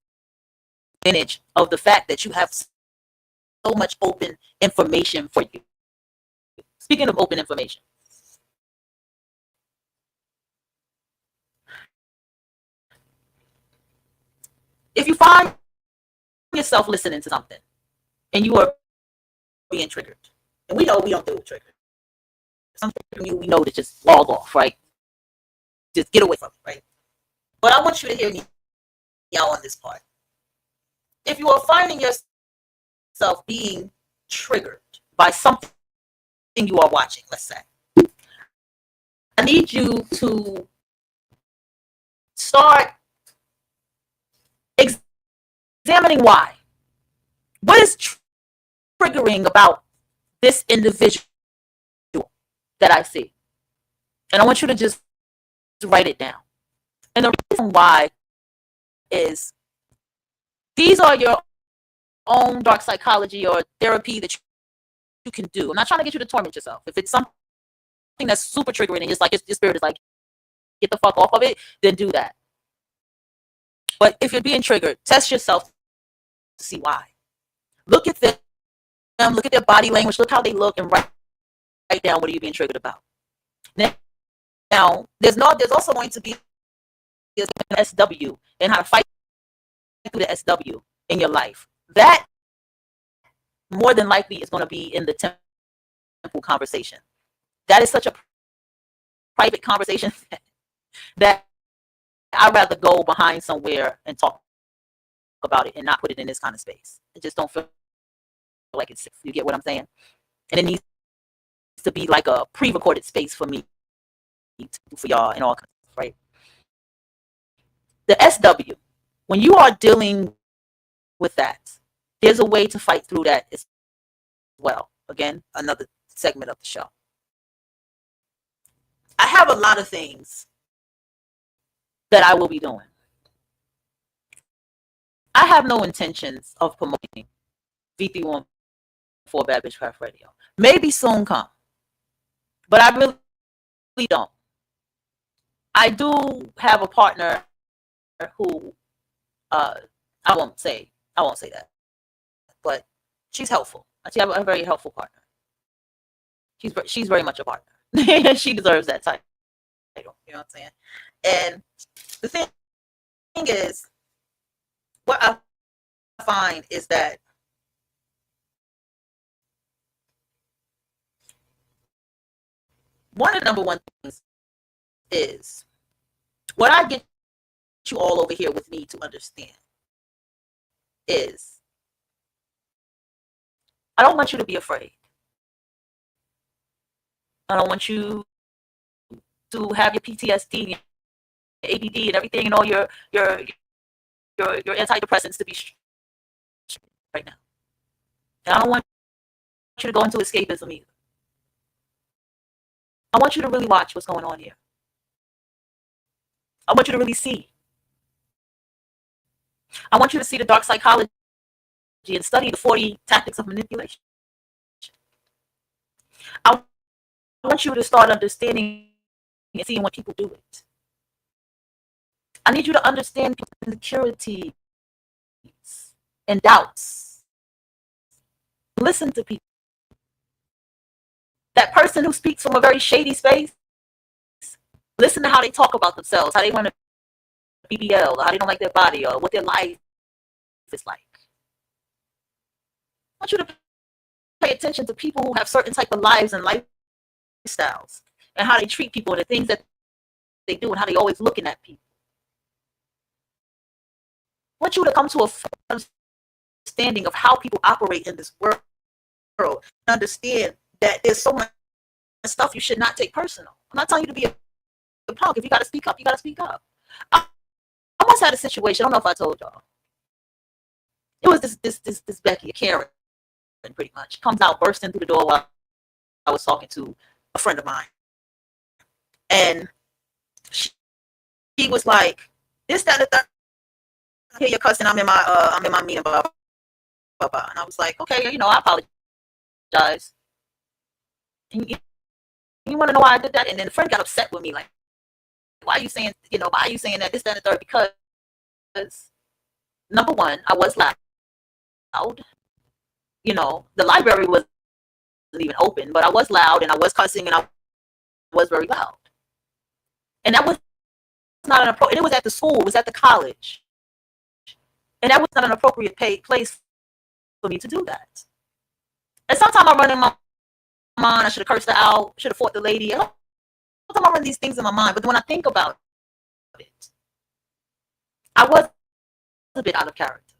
advantage of the fact that you have so much open information for you. Speaking of open information, If you find yourself listening to something and you are being triggered, and we know we don't deal with triggers. Something we know to just log off, right? Just get away from it, right? But I want you to hear me out on this part. If you are finding yourself being triggered by something you are watching, let's say, I need you to start examining why. What is triggering about this individual that I see? And I want you to just write it down. And the reason why is these are your own dark psychology or therapy that you can do. I'm not trying to get you to torment yourself. If it's something that's super triggering and it's like your spirit is like, get the fuck off of it, then do that. But if you're being triggered, test yourself to see why. Look at them, look at their body language, look how they look, and write down what are you being triggered about. Now there's also going to be an SW and how to fight through the SW in your life. That more than likely is going to be in the temple conversation. That is such a private conversation that I'd rather go behind somewhere and talk about it and not put it in this kind of space. I just don't feel like it's, you get what I'm saying? And it needs to be like a pre-recorded space for me, for y'all and all, right? The SW, when you are dealing with that, there's a way to fight through that as well. Again, another segment of the show. I have a lot of things that I will be doing. I have no intentions of promoting V314 Bad Bitch Craft Radio. Maybe soon come, but I really don't. I do have a partner who I won't say that, but she's helpful. I have a very helpful partner. She's very much a partner. She deserves that title. You know what I'm saying? And the thing is, what I find is that one of the number one things is what I get you all over here with me to understand is I don't want you to be afraid. I don't want you to have your PTSD, your ADD, and everything, and all your antidepressants to be right now. And I don't want you to go into escapism either. I want you to really watch what's going on here. I want you to really see. I want you to see the dark psychology and study the 40 tactics of manipulation. I want you to start understanding and seeing when people do it. I need you to understand people's insecurities and doubts. Listen to people. That person who speaks from a very shady space, listen to how they talk about themselves, how they want to BBL, or how they don't like their body, or what their life is like. I want you to pay attention to people who have certain type of lives and lifestyles, and how they treat people, and the things that they do, and how they always looking at people. I want you to come to a understanding of how people operate in this world, understand that there's so much stuff you should not take personal. I'm not telling you to be a punk. If you got to speak up, you got to speak up. I once had a situation, I don't know if I told y'all. It was this Becky, a Karen, pretty much, comes out bursting through the door while I was talking to a friend of mine. And she was like, this, that, and that. I hear your cussing, I'm in my meeting, blah, blah, blah, blah. And I was like, okay, I apologize. And you want to know why I did that? And then the friend got upset with me, like, why are you saying that, this, that, and the third? Because, number one, I was loud. The library wasn't even open, but I was loud, and I was cussing, and I was very loud. And that was not an approach. And it was at the school, it was at the college. And that was not an appropriate place for me to do that. And sometimes I run in my mind, I should have cursed her out, should have fought the lady. And sometimes I run these things in my mind. But when I think about it, I was a bit out of character.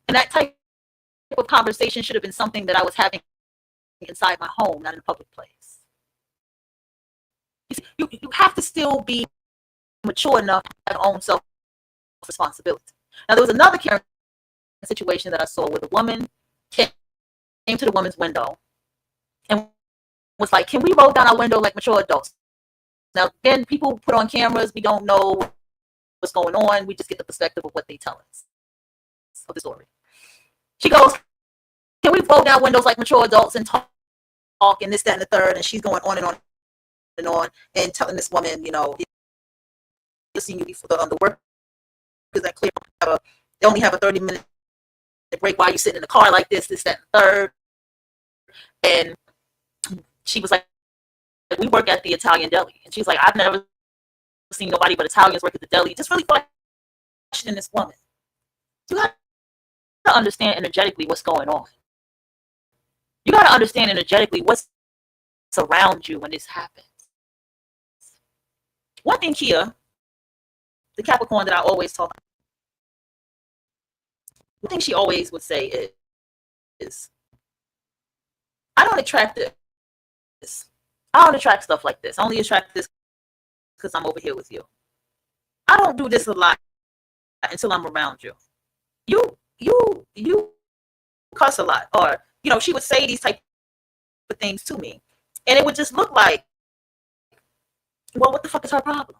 And that type of conversation should have been something that I was having inside my home, not in a public place. You have to still be mature enough to have your own self-responsibility. Now, there was another situation that I saw where the woman came to the woman's window and was like, can we roll down our window like mature adults? Now, again, people put on cameras. We don't know what's going on. We just get the perspective of what they tell us of the story. She goes, can we roll down windows like mature adults and talk and this, that, and the third? And she's going on and on and on and telling this woman, you know, seeing you before the work is that clear. They only have a 30-minute break while you sit in the car like this, that, and the third. And she was like, we work at the Italian deli. And she's like, I've never seen nobody but Italians work at the deli. Just really questioning this woman. You got to understand energetically what's going on. You got to understand energetically what's around you when this happens. One thing here, the Capricorn that I always talk about, one thing she always would say is I don't attract this. I don't attract stuff like this. I only attract this because I'm over here with you. I don't do this a lot until I'm around you. You cuss a lot. Or, you know, she would say these type of things to me. And it would just look like, well, what the fuck is her problem?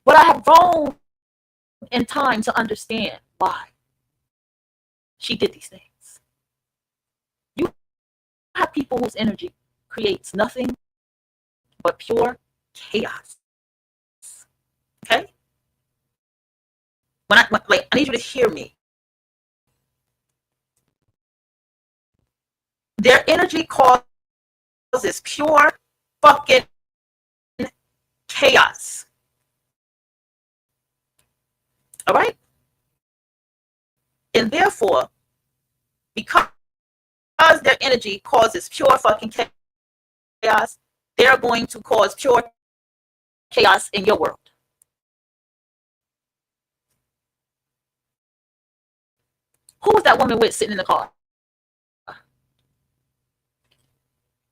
But I have grown in time to understand why she did these things. You have people whose energy creates nothing but pure chaos. Okay? I need you to hear me. Their energy causes pure fucking chaos. All right? And therefore, because their energy causes pure fucking chaos, they're going to cause pure chaos in your world. Who was that woman with sitting in the car?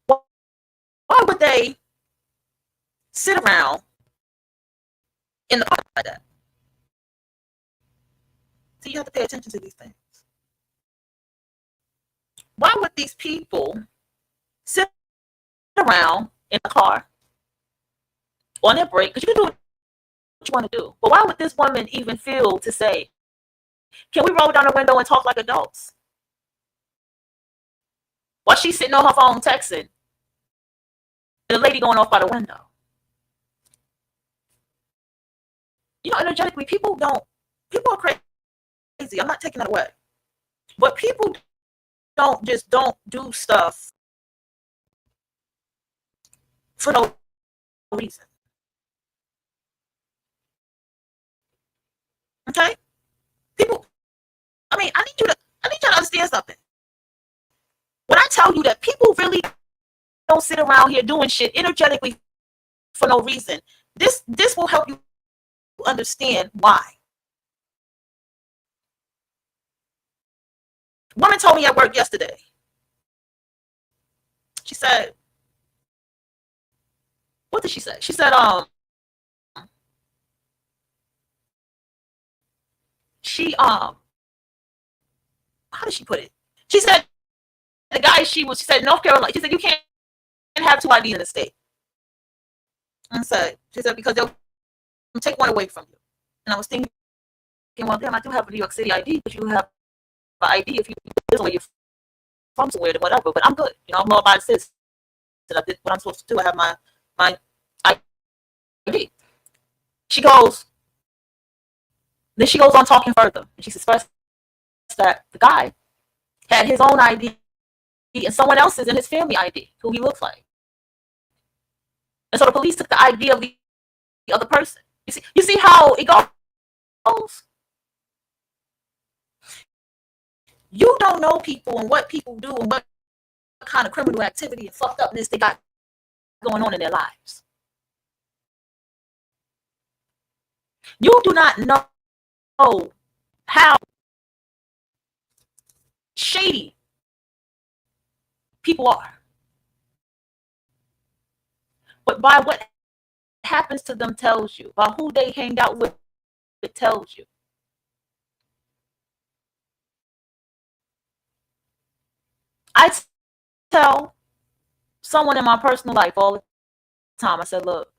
Why would they sit around in the car like that? So you have to pay attention to these things. Why would these people sit around in the car on their break? Because you can do what you want to do. But why would this woman even feel to say, can we roll down the window and talk like adults? While she's sitting on her phone texting, and the lady going off by the window. You know, energetically, people are crazy. I'm not taking that away. But people don't do stuff for no reason. Okay? People, I need you to understand something. When I tell you that people really don't sit around here doing shit energetically for no reason, this will help you understand why. Woman told me at work yesterday. She said, what did she say? She said, how did she put it? She said, the guy she said, North Carolina, she said, you can't have two IDs in the state. And she said, because they'll take one away from you. And I was thinking, well, damn, I do have a New York City ID, but you have an ID if you live where you're from somewhere or whatever. But I'm good. You know, I'm law abiding citizen. I did what I'm supposed to do. I have my ID. Then she goes on talking further. And she expressed that the guy had his own ID and someone else's in his family ID, who he looks like. And so the police took the ID of the other person. You see how it goes. You don't know people and what people do and what kind of criminal activity and fucked upness they got going on in their lives. You do not know how shady people are. But by what happens to them tells you. By who they hang out with, it tells you. I tell someone in my personal life all the time, I said, look,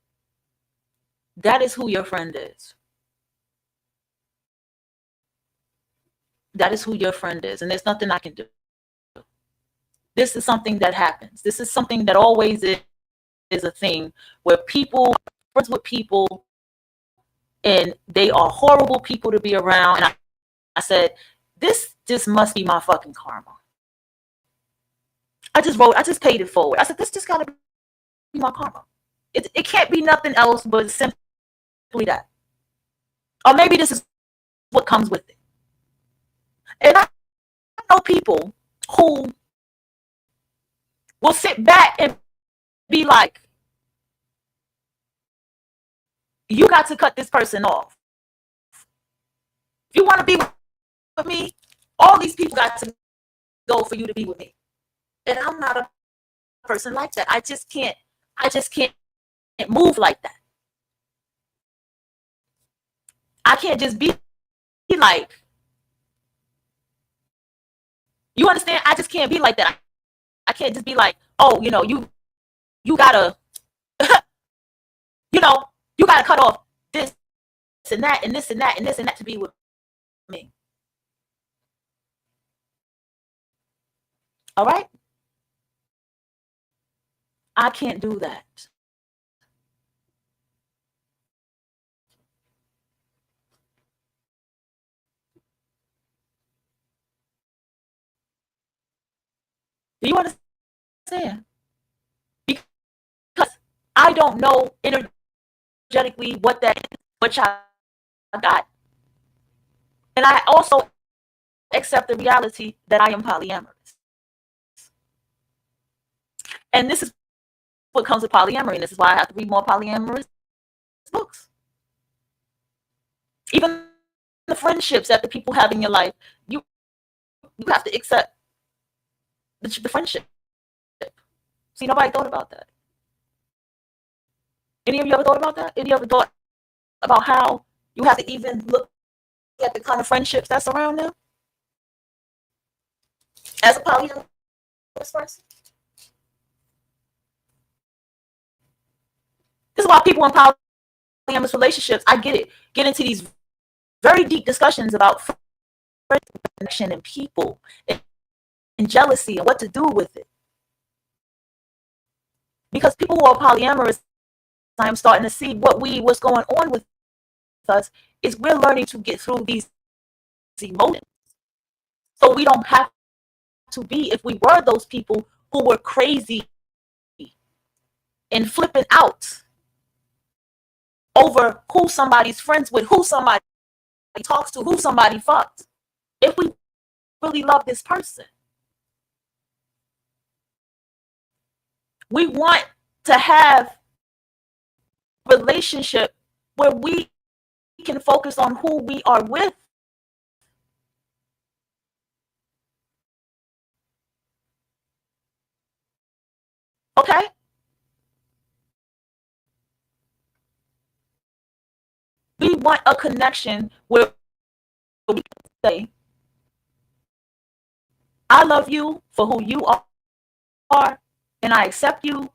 that is who your friend is. That is who your friend is. And there's nothing I can do. This is something that happens. This is something that always is a thing where people are friends with people and they are horrible people to be around. And I said, this just must be my fucking karma. I just paid it forward. I said, this just gotta be my karma. It can't be nothing else but simply that. Or maybe this is what comes with it. And I know people who will sit back and be like, you got to cut this person off. If you want to be with me, all these people got to go for you to be with me. And I'm not a person like that. I just can't move like that. I can't just be like, you understand? I just can't be like that. I can't just be like, oh, you gotta, you gotta cut off this and that and this and that and this and that to be with me. All right? I can't do that. Do you understand? Because I don't know energetically what that is, which I got. And I also accept the reality that I am polyamorous. And this is what comes with polyamory. And this is why I have to read more polyamorous books. Even the friendships that the people have in your life, you have to accept the friendship. See, nobody thought about that. Any of you ever thought about that? Any of you ever thought about how you have to even look at the kind of friendships that's around them? As a polyamorous person? This is why people in polyamorous relationships, I get it, get into these very deep discussions about connection and people and jealousy and what to do with it. Because people who are polyamorous, I'm starting to see what's going on with us is we're learning to get through these emotions. So we don't have to be, if we were those people who were crazy and flipping out over who somebody's friends with, who somebody talks to, who somebody fucks. If we really love this person, we want to have a relationship where we can focus on who we are with. Okay? We want a connection where we can say, I love you for who you are, and I accept you,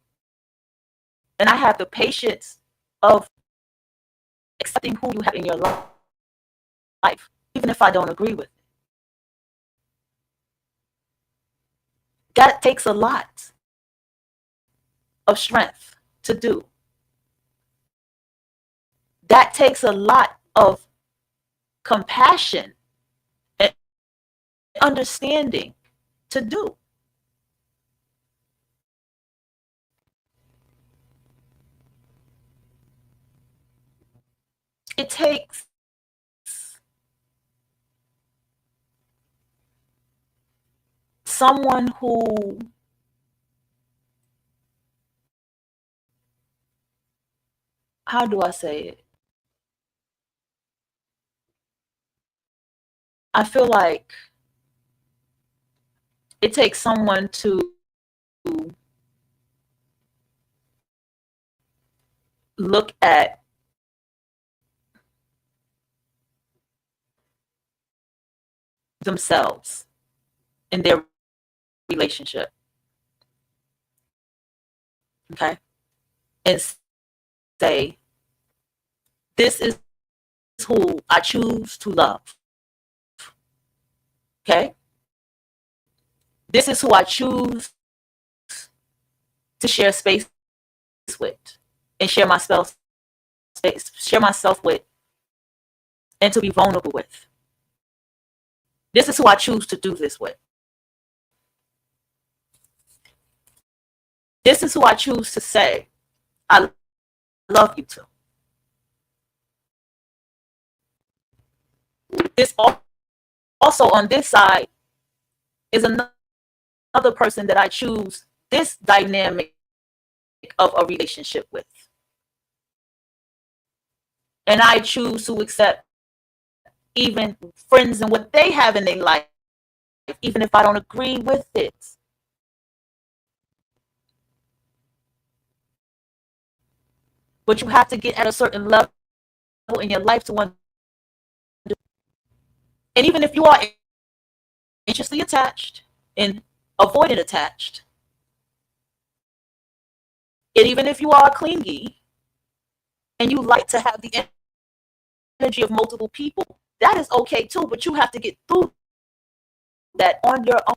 and I have the patience of accepting who you have in your life, even if I don't agree with it. That takes a lot of strength to do. That takes a lot of compassion and understanding to do. It takes someone who how do I say it? I feel like it takes someone to look at themselves in their relationship, okay, and say, this is who I choose to love, okay? This is who I choose to share space with and share myself with and to be vulnerable with. This is who I choose to do this with. This is who I choose to say, I love you to. This also on this side is another person that I choose this dynamic of a relationship with. And I choose to accept even friends and what they have in their life, even if I don't agree with it. But you have to get at a certain level in your life to understand. And even if you are anxiously attached and avoidant attached, and even if you are clingy and you like to have the energy of multiple people, that is okay too, but you have to get through that on your own.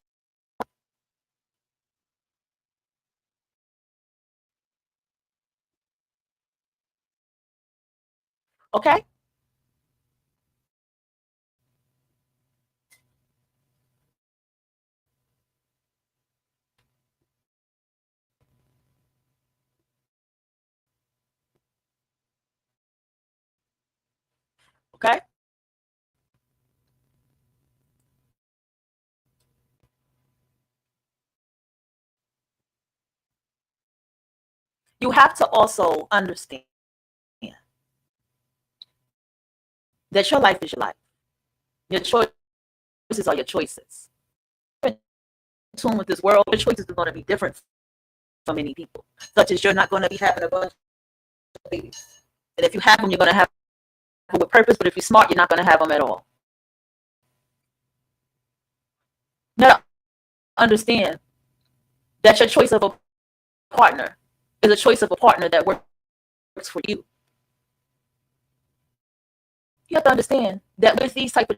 Okay? Okay? You have to also understand that your life is your life. Your choices are your choices. In tune with this world, your choices are going to be different for many people, such as you're not going to be having a bunch of babies. And if you have them, you're going to have them with purpose, but if you're smart, you're not going to have them at all. Now, understand that your choice of a partner is a choice of a partner that works for you. You have to understand that with these type of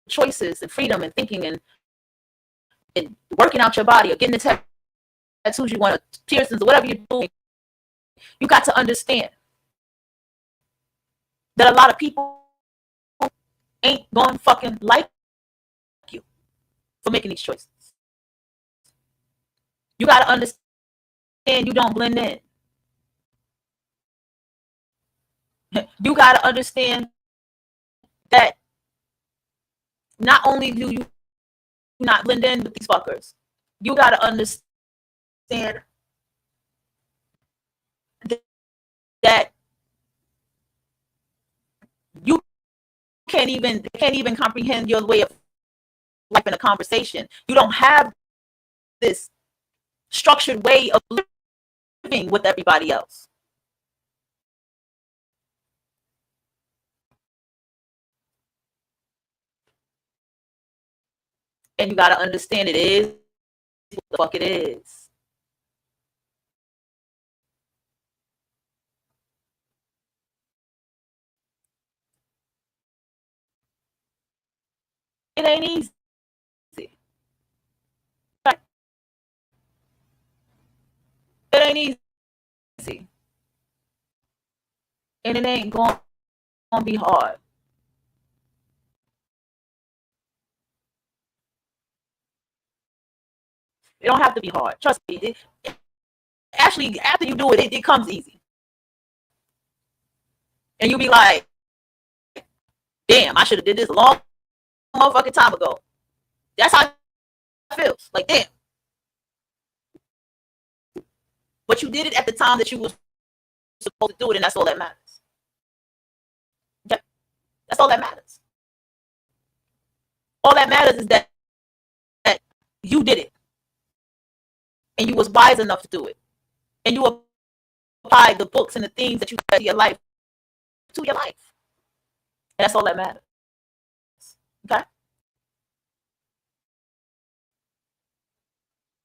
choices and freedom and thinking and working out your body or getting the tattoos you want, piercings or whatever you're doing, you got to understand that a lot of people ain't gonna fucking like you for making these choices. You got to understand you don't blend in. You got to understand that not only do you not blend in with these fuckers, you got to understand that you can't even comprehend your way of life in a conversation. You don't have this structured way of living with everybody else. And you got to understand it is what the fuck it is. It ain't easy. Right? It ain't easy. And it ain't going to be hard. It don't have to be hard. Trust me. Actually, after you do it, it comes easy. And you'll be like, damn, I should have did this a long motherfucking time ago. That's how feels. Like, damn. But you did it at the time that you were supposed to do it, and that's all that matters. Okay? That's all that matters. All that matters is that you did it. And you was wise enough to do it. And you applied the books and the things that you did to your life to your life. And that's all that matters. Okay?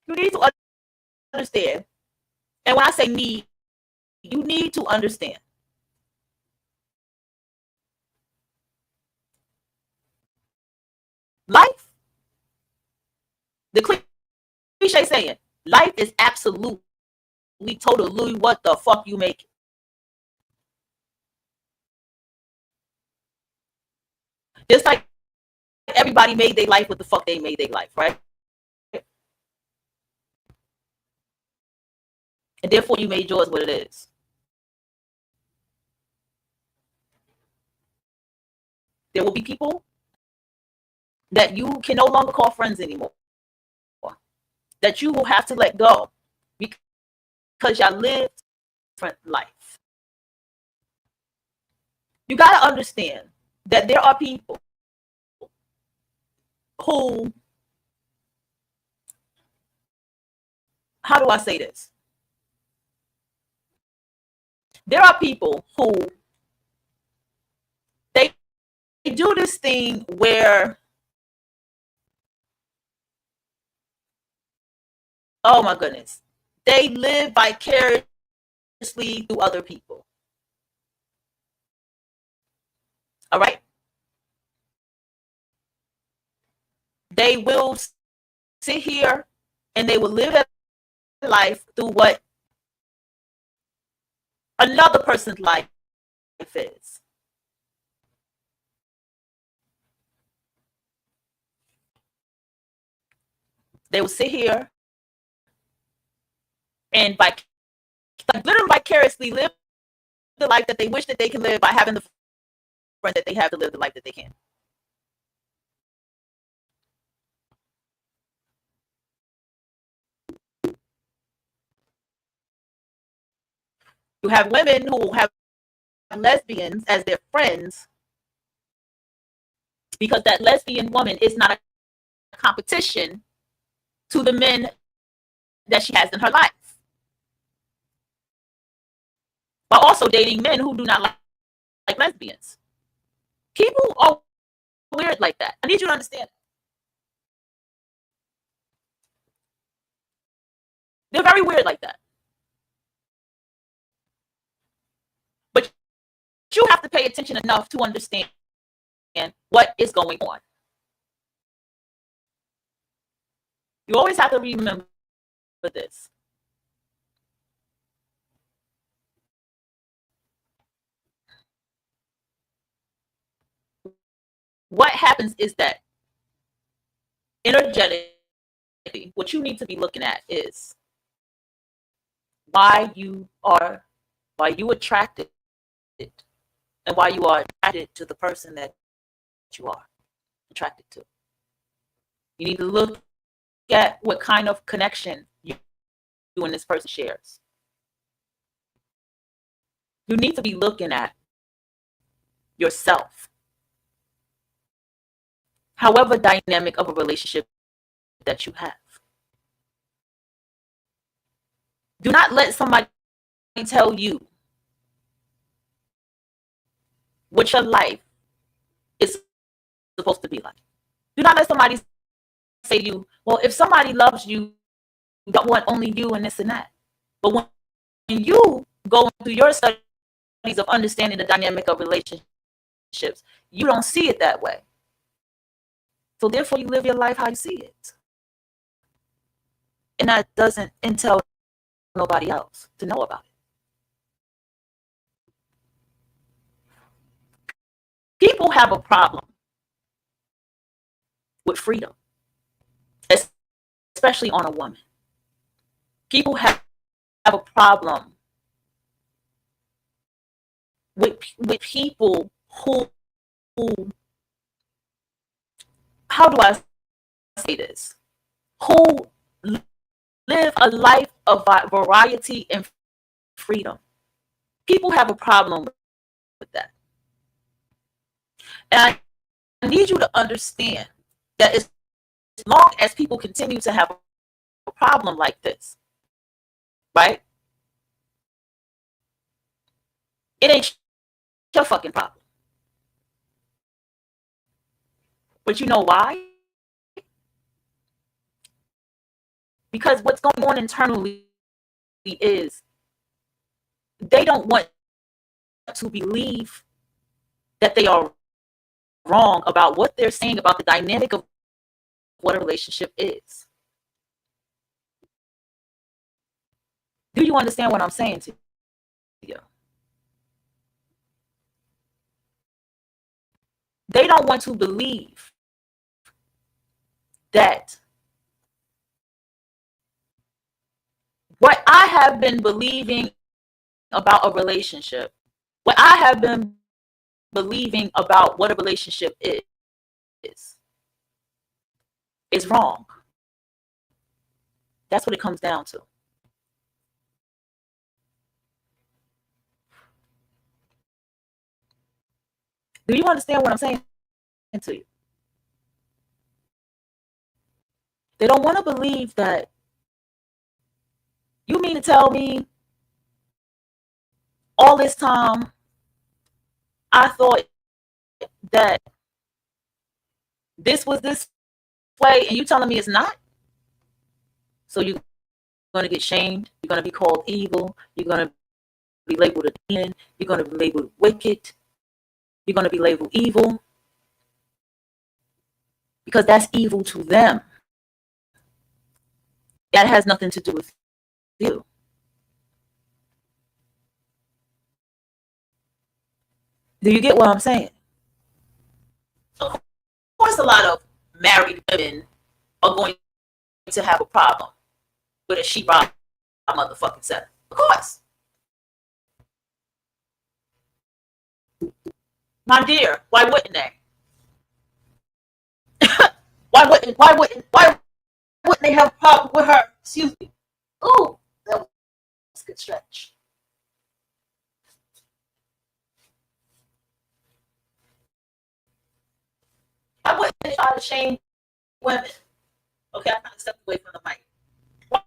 You need to understand. And when I say need, you need to understand. Life, the cliche saying, life is absolutely, totally what the fuck you make it. Just like everybody made their life what the fuck they made their life, right? And therefore you made yours what it is. There will be people that you can no longer call friends anymore, that you will have to let go because y'all lived a different life. You got to understand that there are people who, how do I say this? There are people who they do this thing where, oh my goodness, they live vicariously through other people. All right? They will sit here and they will live their life through what another person's life is. They will sit here and literally vicariously live the life that they wish that they can live by having the friend that they have to live the life that they can. You have women who have lesbians as their friends because that lesbian woman is not a competition to the men that she has in her life. But also dating men who do not like lesbians. People are weird like that. I need you to understand. They're very weird like that. But you have to pay attention enough to understand what is going on. You always have to remember this. What happens is that energetically, what you need to be looking at is why you attracted it and why you are attracted to the person that you are attracted to. You need to look at what kind of connection you and this person shares. You need to be looking at yourself. However dynamic of a relationship that you have. Do not let somebody tell you what your life is supposed to be like. Do not let somebody say to you, well, if somebody loves you, you don't want only you and this and that. But when you go through your studies of understanding the dynamic of relationships, you don't see it that way. So therefore, you live your life how you see it. And that doesn't entail nobody else to know about it. People have a problem with freedom, especially on a woman. People have a problem with people who, how do I say this? who live a life of variety and freedom. People have a problem with that. And I need you to understand that as long as people continue to have a problem like this, right? It ain't your fucking problem. But you know why? Because what's going on internally is they don't want to believe that they are wrong about what they're saying about the dynamic of what a relationship is. Do you understand what I'm saying to you? They don't want to believe that what I have been believing about a relationship, what I have been believing about what a relationship is wrong. That's what it comes down to. Do you understand what I'm saying to you? They don't want to believe that. You mean to tell me all this time I thought that this was this way and you telling me it's not? So you're going to get shamed. You're going to be called evil. You're going to be labeled a demon. You're going to be labeled wicked. You're going to be labeled evil because that's evil to them. That has nothing to do with you. Do you get what I'm saying? Of course, a lot of married women are going to have a problem with a she-ra motherfucking setup. Of course. My dear, why wouldn't they? Why wouldn't they have a problem with her? Excuse me. Ooh, that was a good stretch. Why wouldn't they try to shame women? Okay, I kind of stepped away from the mic. Why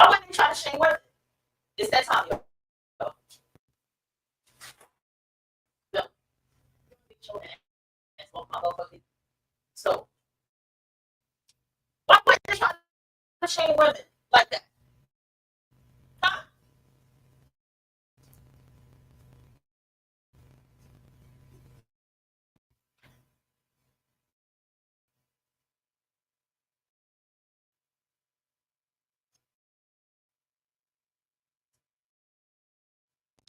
wouldn't they try to shame women? It's that time, yo. So, why wouldn't they try to shame women like that? Huh?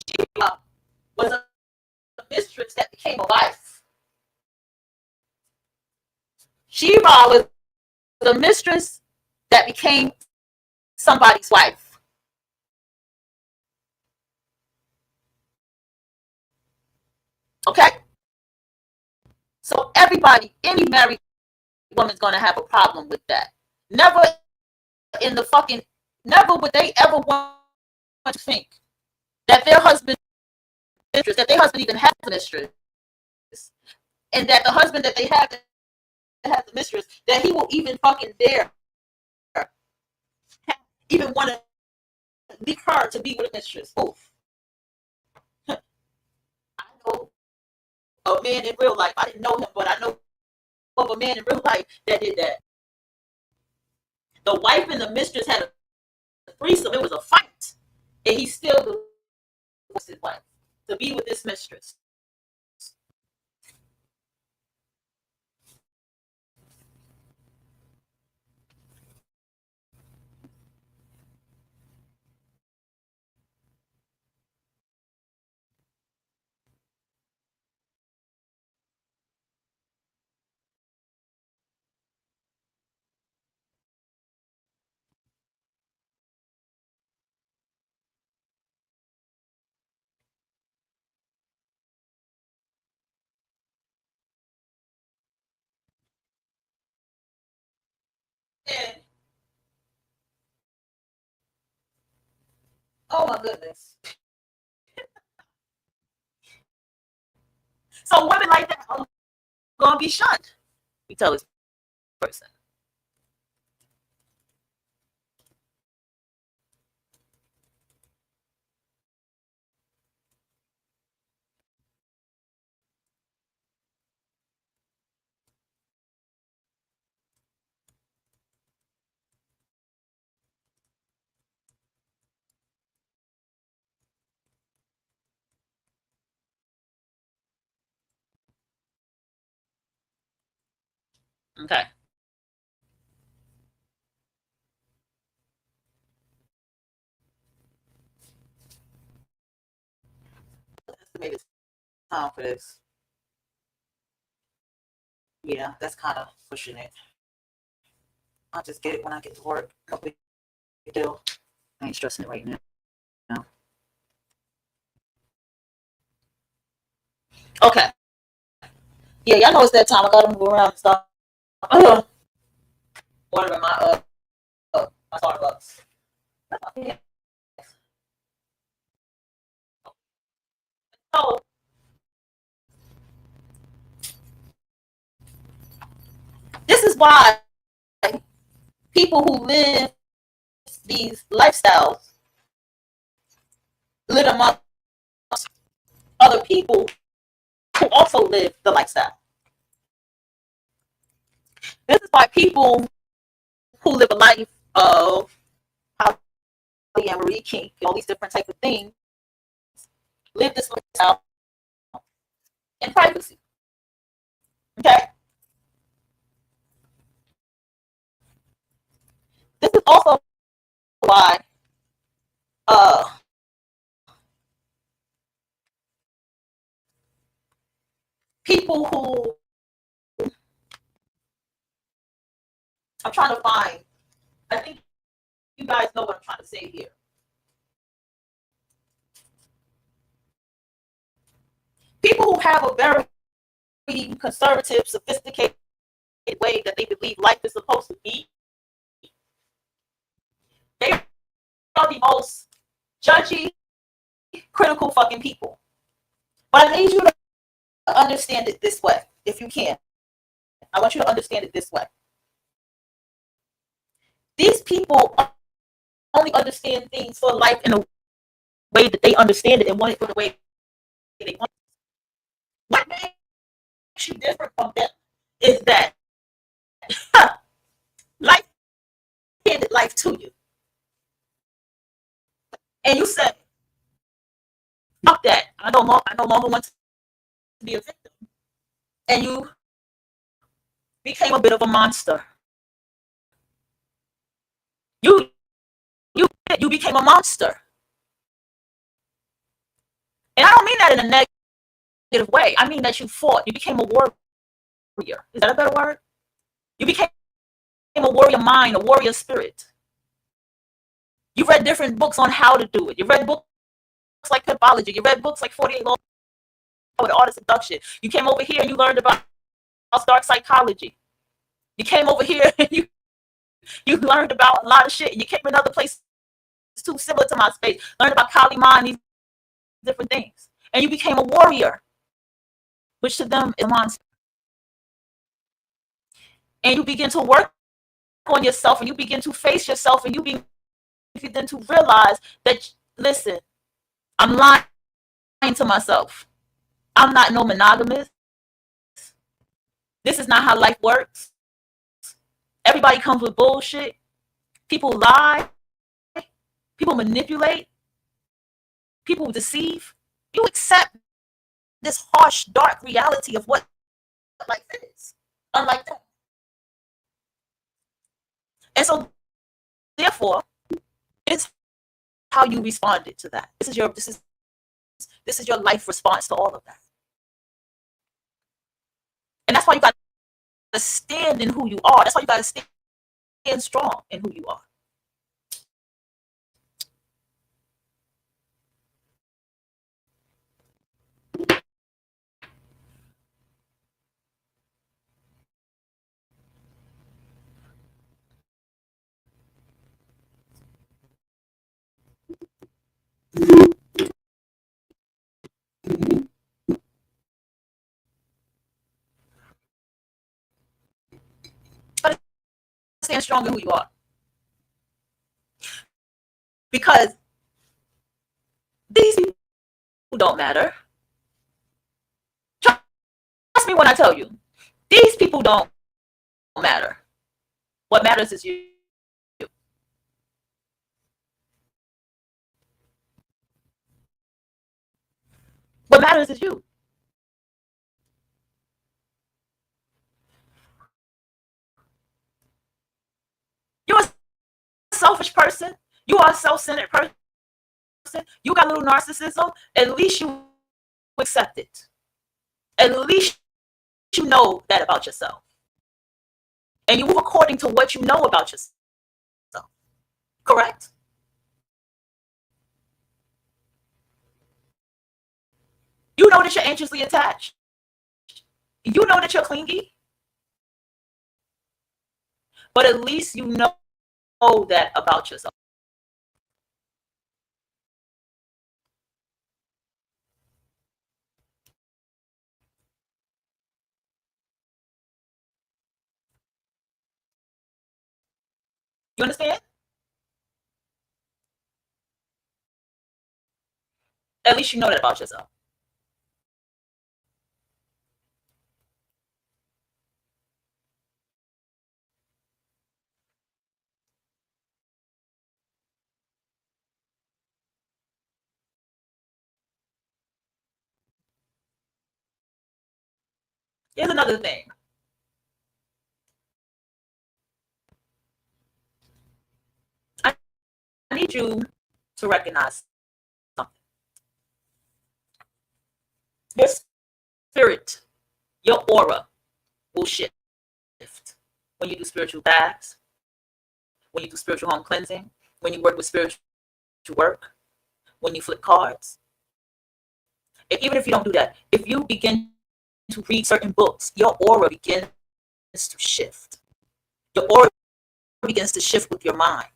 She was a mistress that became a wife. She-Ra was the mistress that became somebody's wife. Okay? So everybody, any married woman's gonna have a problem with that. Never would they ever want to think that their husband mistress, that their husband even has a mistress, and that the husband that they have that has the mistress, that he will even fucking dare even want to leave her to be with a mistress. Oof. I know a man in real life. I didn't know him, but I know of a man in real life that did that. The wife and the mistress had a threesome. It was a fight, and he still divorced his wife to be with this mistress. Oh my goodness. So women like that are gonna be shunned. You tell this person. Okay. Estimated time for this. Yeah, that's kind of pushing it. I'll just get it when I get to work. No big deal. I ain't stressing it right now. Okay. Yeah, y'all know it's that time. I gotta move around and stuff. Ordering my Starbucks. Yeah. So this is why people who live these lifestyles live amongst other people who also live the lifestyle. This is why people who live a life of polyamory, kink, all these different types of things live this lifestyle in privacy. Okay? This is also why people who I'm trying to find, I think you guys know what I'm trying to say here. People who have a very conservative, sophisticated way that they believe life is supposed to be, they are the most judgy, critical fucking people. But I need you to understand it this way, if you can. I want you to understand it this way. These people only understand things for life in a way that they understand it and want it for the way they want it. What makes you different from them is that life handed life to you. And you said, fuck that. I no longer want to be a victim. And you became a bit of a monster. You you became a monster. And I don't mean that in a negative way. I mean that you fought. You became a warrior. Is that a better word? You became a warrior mind, a warrior spirit. You read different books on how to do it. You read books like Pimpology. You read books like 48 Laws of the Art of Seduction. You came over here and you learned about dark psychology. You came over here and you learned about a lot of shit. You came in other places too similar to my space. Learned about Kali Ma and these different things. And you became a warrior, which to them is a monster. And you begin to work on yourself and you begin to face yourself and you begin to realize that, listen, I'm lying to myself. I'm not no monogamous. This is not how life works. Everybody comes with bullshit. People lie. People manipulate. People deceive. You accept this harsh, dark reality of what life is. Unlike that. And so, therefore, it's how you responded to that. This is your life response to all of that. And that's why you got to stand in who you are. That's why you got to stand strong in who you are. stand strong in who you are. Because these people don't matter. Trust me when I tell you, these people don't matter. What matters is you. What matters is you. You're a selfish person. You are a self-centered person. You got a little narcissism. At least you accept it. At least you know that about yourself. And you move according to what you know about yourself. Correct? You know that you're anxiously attached. You know that you're clingy. But at least you know that about yourself. You understand? At least you know that about yourself. Here's another thing. I need you to recognize something. Your spirit, your aura will shift when you do spiritual baths, when you do spiritual home cleansing, when you work with spiritual work, when you flip cards. Even if you don't do that, if you begin to read certain books, your aura begins to shift. Your aura begins to shift with your mind.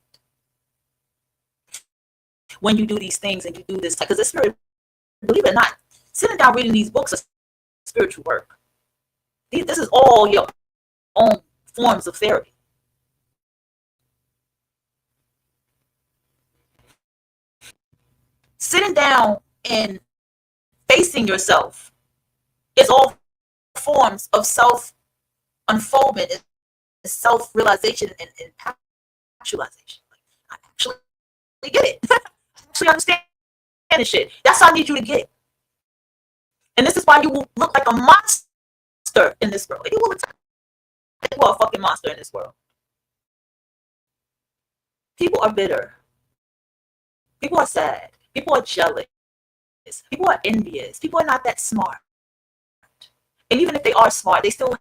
When you do these things and you do this, because the spirit, believe it or not, sitting down reading these books is spiritual work. This is all your own forms of therapy. Sitting down and facing yourself is all forms of self-unfoldment, and self-realization and actualization. I actually get it. I actually understand this shit. That's how I need you to get it. And this is why you will look like a monster in this world. You will look like you are a fucking monster in this world. People are bitter. People are sad. People are jealous. People are envious. People are not that smart. And even if they are smart, they still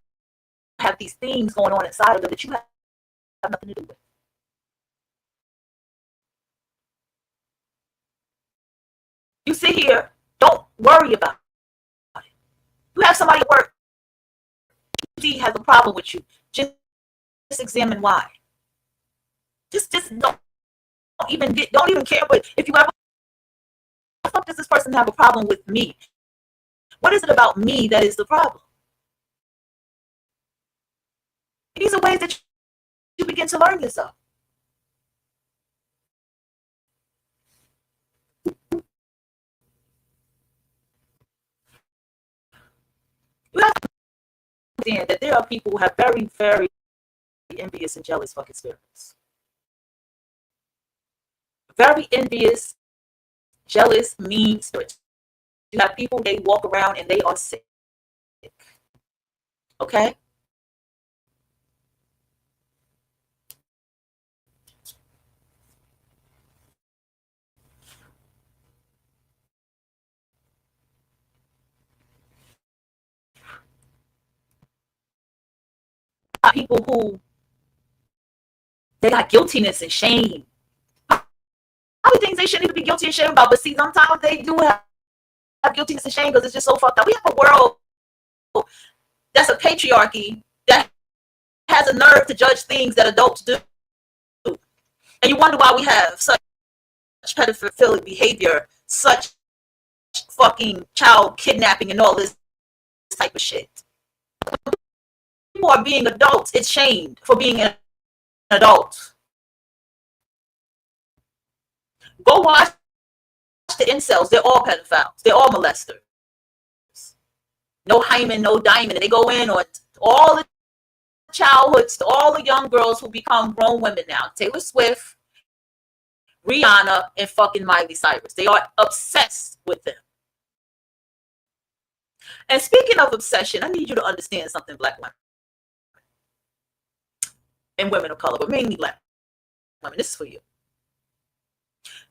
have these things going on inside of them that you have nothing to do with. You sit here, don't worry about it. You have somebody at work who has a problem with you. Just examine why. Just don't even care. But if you ever, the fuck does this person have a problem with me? What is it about me that is the problem? These are ways that you begin to learn yourself. You have to understand that there are people who have very, very envious and jealous fucking spirits. Very envious, jealous, mean spirits. You have people, they walk around and they are sick. Okay? People who they got guiltiness and shame. Other things they shouldn't even be guilty and shame about, but see, sometimes they do have guiltiness and shame because it's just so fucked up. We have a world that's a patriarchy that has a nerve to judge things that adults do. And you wonder why we have such pedophilic behavior, such fucking child kidnapping and all this type of shit. When people are being adults, it's shamed for being an adult. Go watch the incels. They're all pedophiles. They're all molesters. No hymen, no diamond. And they go in on all the childhoods, all the young girls who become grown women now. Taylor Swift, Rihanna, and fucking Miley Cyrus. They are obsessed with them. And speaking of obsession, I need you to understand something, black women. And women of color, but mainly black women. This is for you.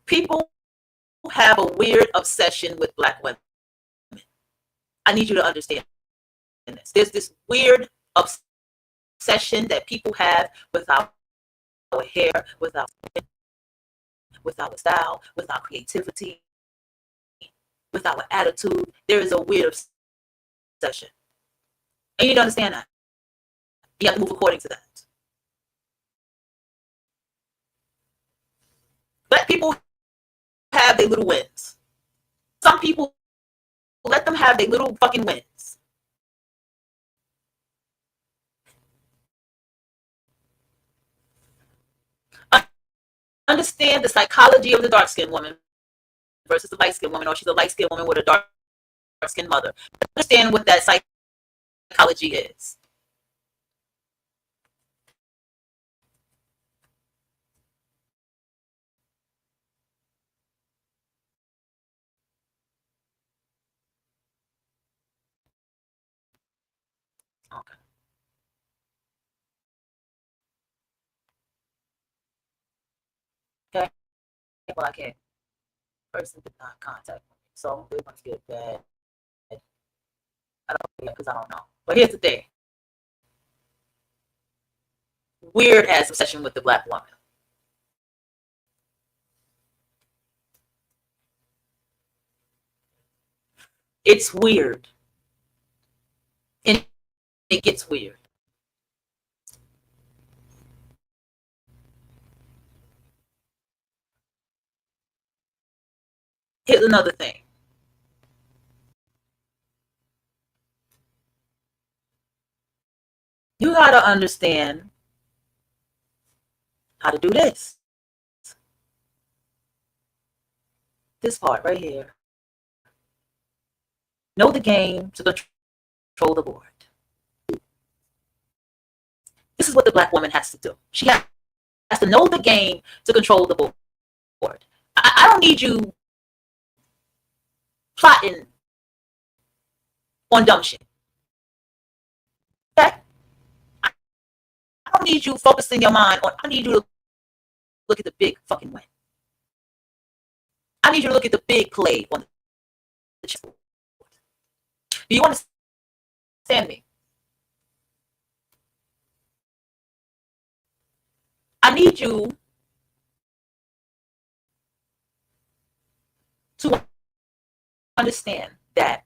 People have a weird obsession with black women. I need you to understand this. There's this weird obsession that people have with our hair, with our style, with our creativity, with our attitude. There is a weird obsession. And you need to understand that. You have to move according to that. Black people have their little wins. Some people let them have their little fucking wins. Understand the psychology of the dark-skinned woman versus the light-skinned woman, or she's a light-skinned woman with a dark-skinned mother. Understand what that psychology is. Okay. Well, I can't. Person did not contact me, so we're going to get that. I don't know because I don't know. But here's the thing. Weird ass obsession with the black woman. It's weird. And it gets weird. Here's another thing. You got to understand how to do this. This part right here. Know the game to control the board. This is what the black woman has to do. She has to know the game to control the board. I don't need you plotting on dumb shit. Okay? I don't need you focusing your mind on, I need you to look at the big fucking win. I need you to look at the big play on the chessboard. Do you understand me? I need you to understand that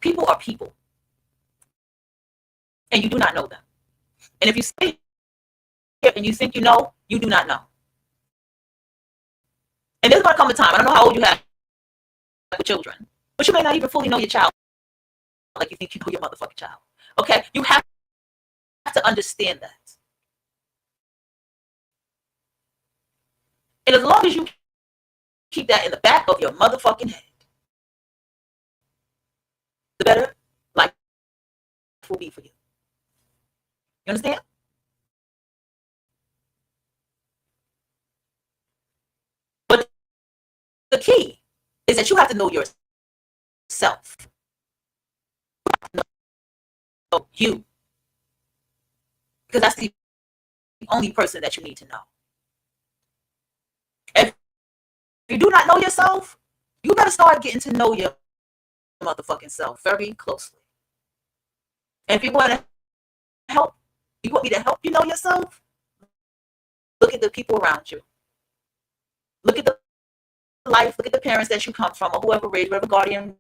people are people, and you do not know them. And if you stay here and you think you know, you do not know. And there's going to come a time, I don't know how old you have with children, but you may not even fully know your child like you think you know your motherfucking child. Okay? You have to understand that. And as long as you keep that in the back of your motherfucking head, the better life will be for you. You understand? But the key is that you have to know yourself. Know you. Because that's the only person that you need to know. If you do not know yourself, you better start getting to know your motherfucking self very closely. And if you want to help, you want me to help you know yourself, look at the people around you. Look at the life, look at the parents that you come from, or whoever raised you, whatever guardian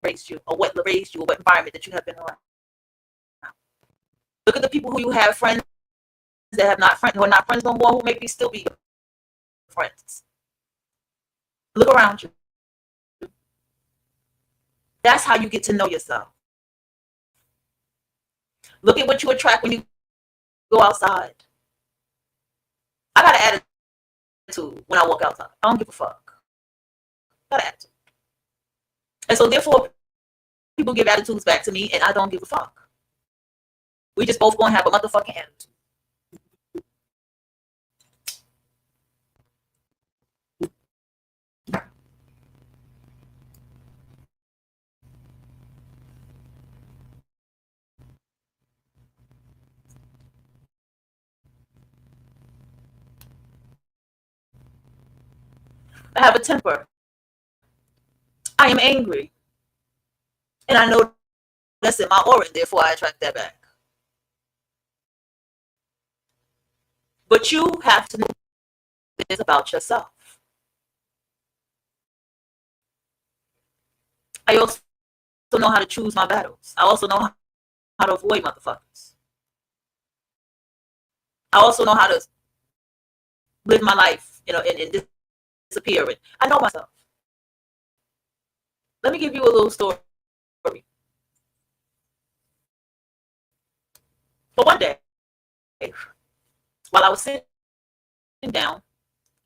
raised you, or what raised you, or what environment that you have been around. Look at the people who you have friends that have not friends, who are not friends no more, who maybe still be friends. Look around you. That's how you get to know yourself. Look at what you attract when you go outside. I got an attitude when I walk outside. I don't give a fuck. I got an attitude. And so therefore, people give attitudes back to me, and I don't give a fuck. We just both gonna have a motherfucking attitude. I have a temper. I am angry. And I know that's in my aura, and therefore I attract that back. But you have to know this about yourself. I also know how to choose my battles. I also know how to avoid motherfuckers. I also know how to live my life, and disappear. And I know myself. Let me give you a little story. But one day, while I was sitting down,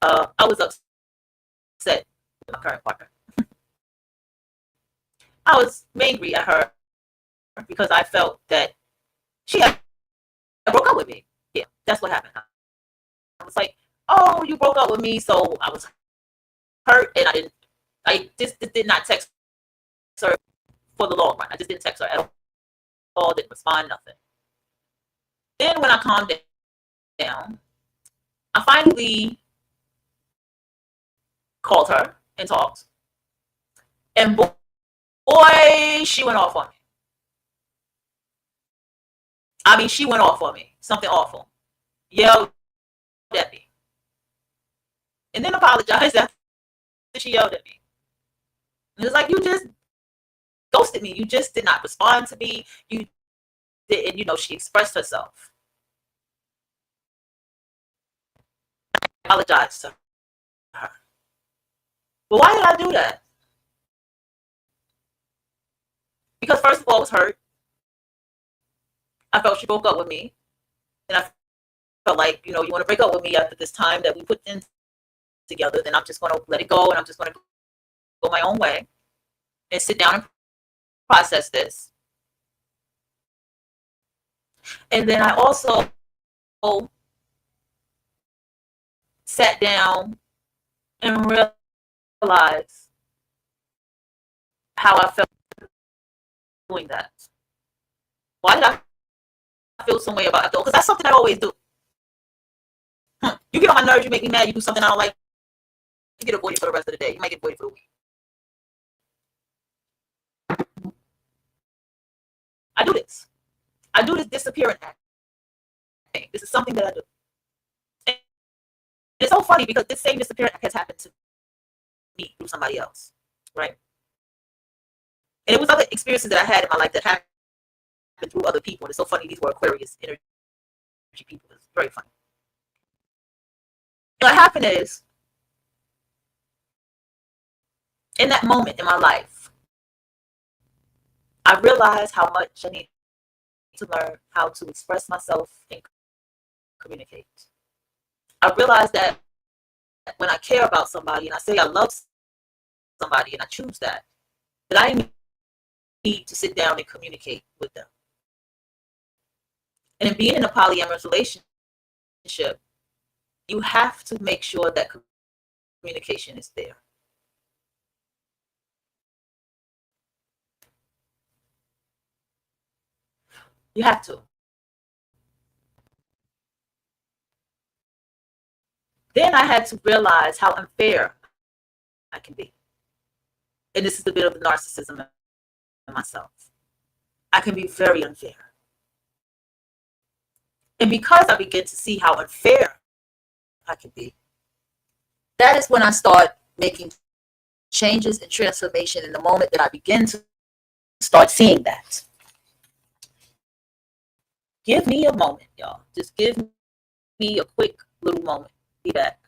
I was upset with my current partner. I was angry at her because I felt that she had broke up with me. Yeah, that's what happened. I was like, oh, you broke up with me, so I was hurt, and I just did not text her for the long run. I just didn't text her at all, didn't respond, nothing. Then when I calmed down, I finally called her and talked. And boy, she went off on me. I mean, she went off on me. Something awful. Yelled at me. And then apologized after she yelled at me. And it's like, you just ghosted me. You just did not respond to me. You did, and she expressed herself. I apologized to her. But why did I do that? Because first of all, I was hurt. I felt she broke up with me. And I felt like, you want to break up with me after this time that we put in together, then I'm just going to let it go, and I'm just going to go my own way and sit down and process this. And then I also sat down and realized how I felt doing that. Why did I feel some way about it, though? Because that's something I always do. You get on my nerves, you make me mad, you do something I don't like, you get avoided for the rest of the day. You might get avoided for the week. I do this. I do this disappearing act. This is something that I do. And it's so funny because this same disappearing act has happened to me through somebody else, right? And it was other experiences that I had in my life that happened through other people. And it's so funny, these were Aquarius energy people. It's very funny. And what happened is, in that moment in my life, I realized how much I need to learn how to express myself and communicate. I realized that when I care about somebody and I say I love somebody and I choose that I need to sit down and communicate with them. And in being in a polyamorous relationship, you have to make sure that communication is there. You have to. Then I had to realize how unfair I can be. And this is a bit of the narcissism in myself. I can be very unfair. And because I begin to see how unfair I can be, that is when I start making changes and transformation in the moment that I begin to start seeing that. Give me a moment, y'all. Just give me a quick little moment. Be back.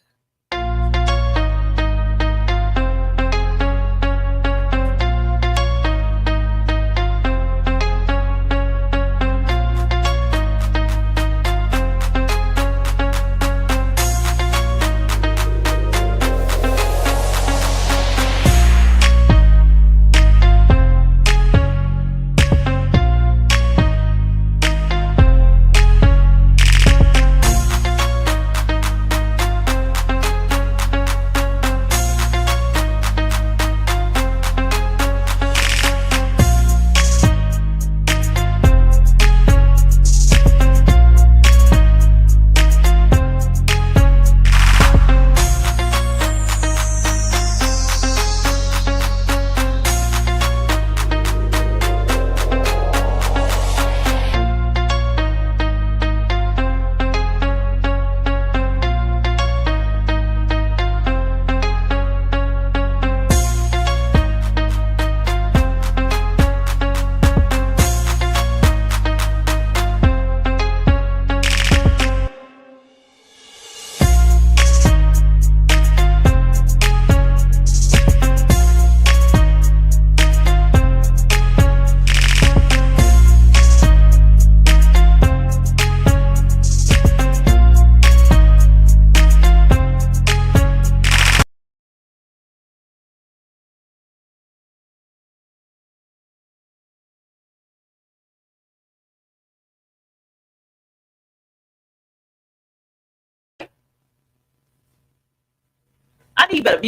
I need better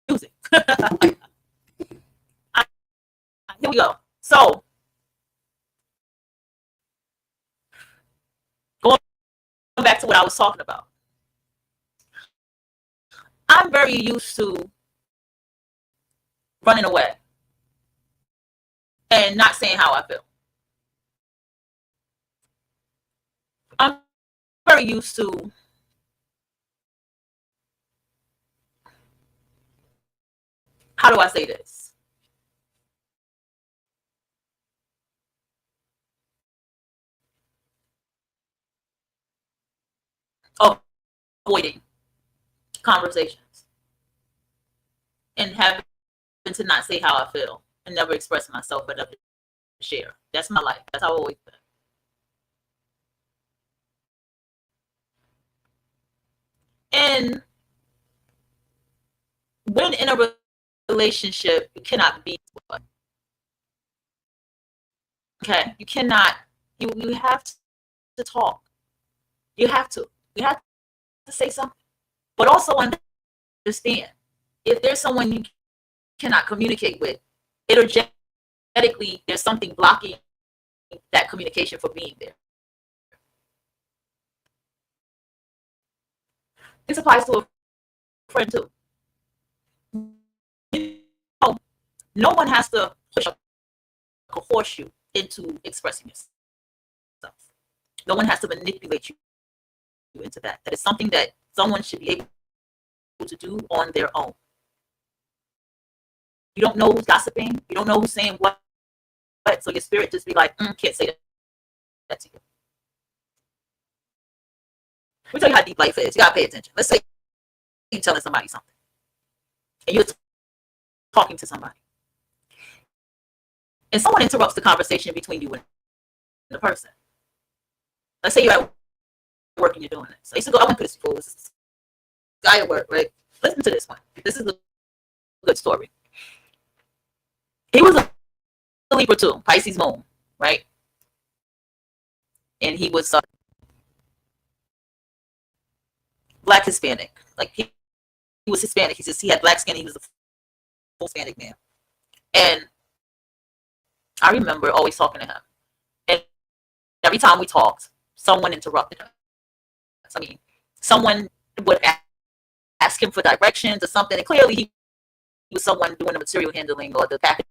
music. Here we go. So going back to what I was talking about. I'm very used to running away and not saying how I feel. I'm very used to how do I say this? Avoiding conversations and having to not say how I feel and never express myself enough to share. That's my life. That's how I've always been. And when in a relationship, you cannot be one. Okay, you cannot. You have to talk. You have to. You have to say something, but also understand if there's someone you cannot communicate with, energetically, there's something blocking that communication from being there. This applies to a friend too. No one has to push or coerce you into expressing yourself. No one has to manipulate you into that. That is something that someone should be able to do on their own. You don't know who's gossiping. You don't know who's saying what. So your spirit just be like, can't say that to you. Let me tell you how deep life is. You gotta pay attention. Let's say you're telling somebody something, and you're talking to somebody, and someone interrupts the conversation between you and the person. Let's say you're at work and you're doing it. So I used to go. I went through this before. This guy at work, right? Listen to this one. This is a good story. He was a Libra too, Pisces moon, right? And he was Black Hispanic. Like he was Hispanic. He had black skin. He was a full Hispanic man. And I remember always talking to him. And every time we talked, someone interrupted him. I mean, someone would ask him for directions or something. And clearly he was someone doing the material handling or the packaging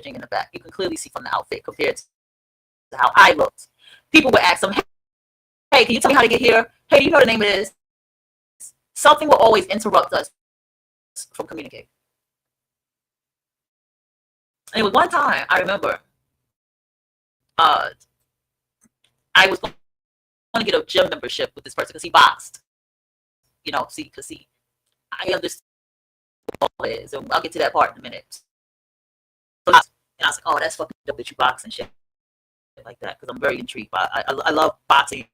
in the back. You can clearly see from the outfit compared to how I looked. People would ask him, hey, can you tell me how to get here? Hey, do you know the name of this? Something will always interrupt us from communicating. And it was one time, I remember, I was going to get a gym membership with this person because he boxed. You know, because I understood what it is, and I'll get to that part in a minute. And I was like, oh, that's fucking dope that you box and shit like that, because I'm very intrigued by I love boxing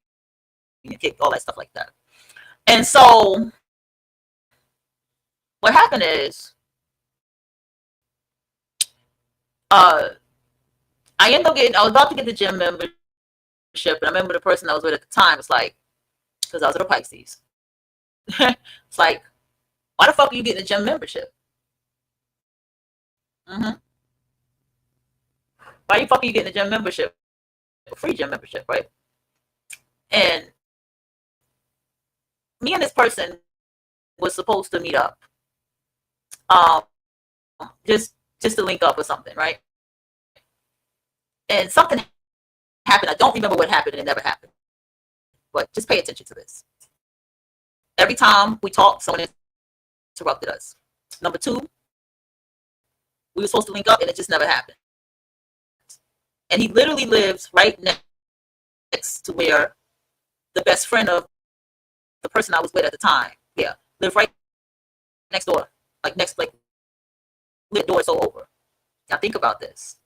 and kick, all that stuff like that. And so what happened is I was about to get the gym membership, and I remember the person I was with at the time was like, because I was at a Pisces. It's like, why the fuck are you getting a gym membership? Why the fuck are you getting a gym membership? A free gym membership, right? And me and this person was supposed to meet up. Just to link up or something, right? And something happened. I don't remember what happened. It never happened. But just pay attention to this. Every time we talked, someone interrupted us. Number two, we were supposed to link up and it just never happened. And he literally lives right next to where the best friend of the person I was with at the time, lived right next door. Like lived door so over. Now think about this.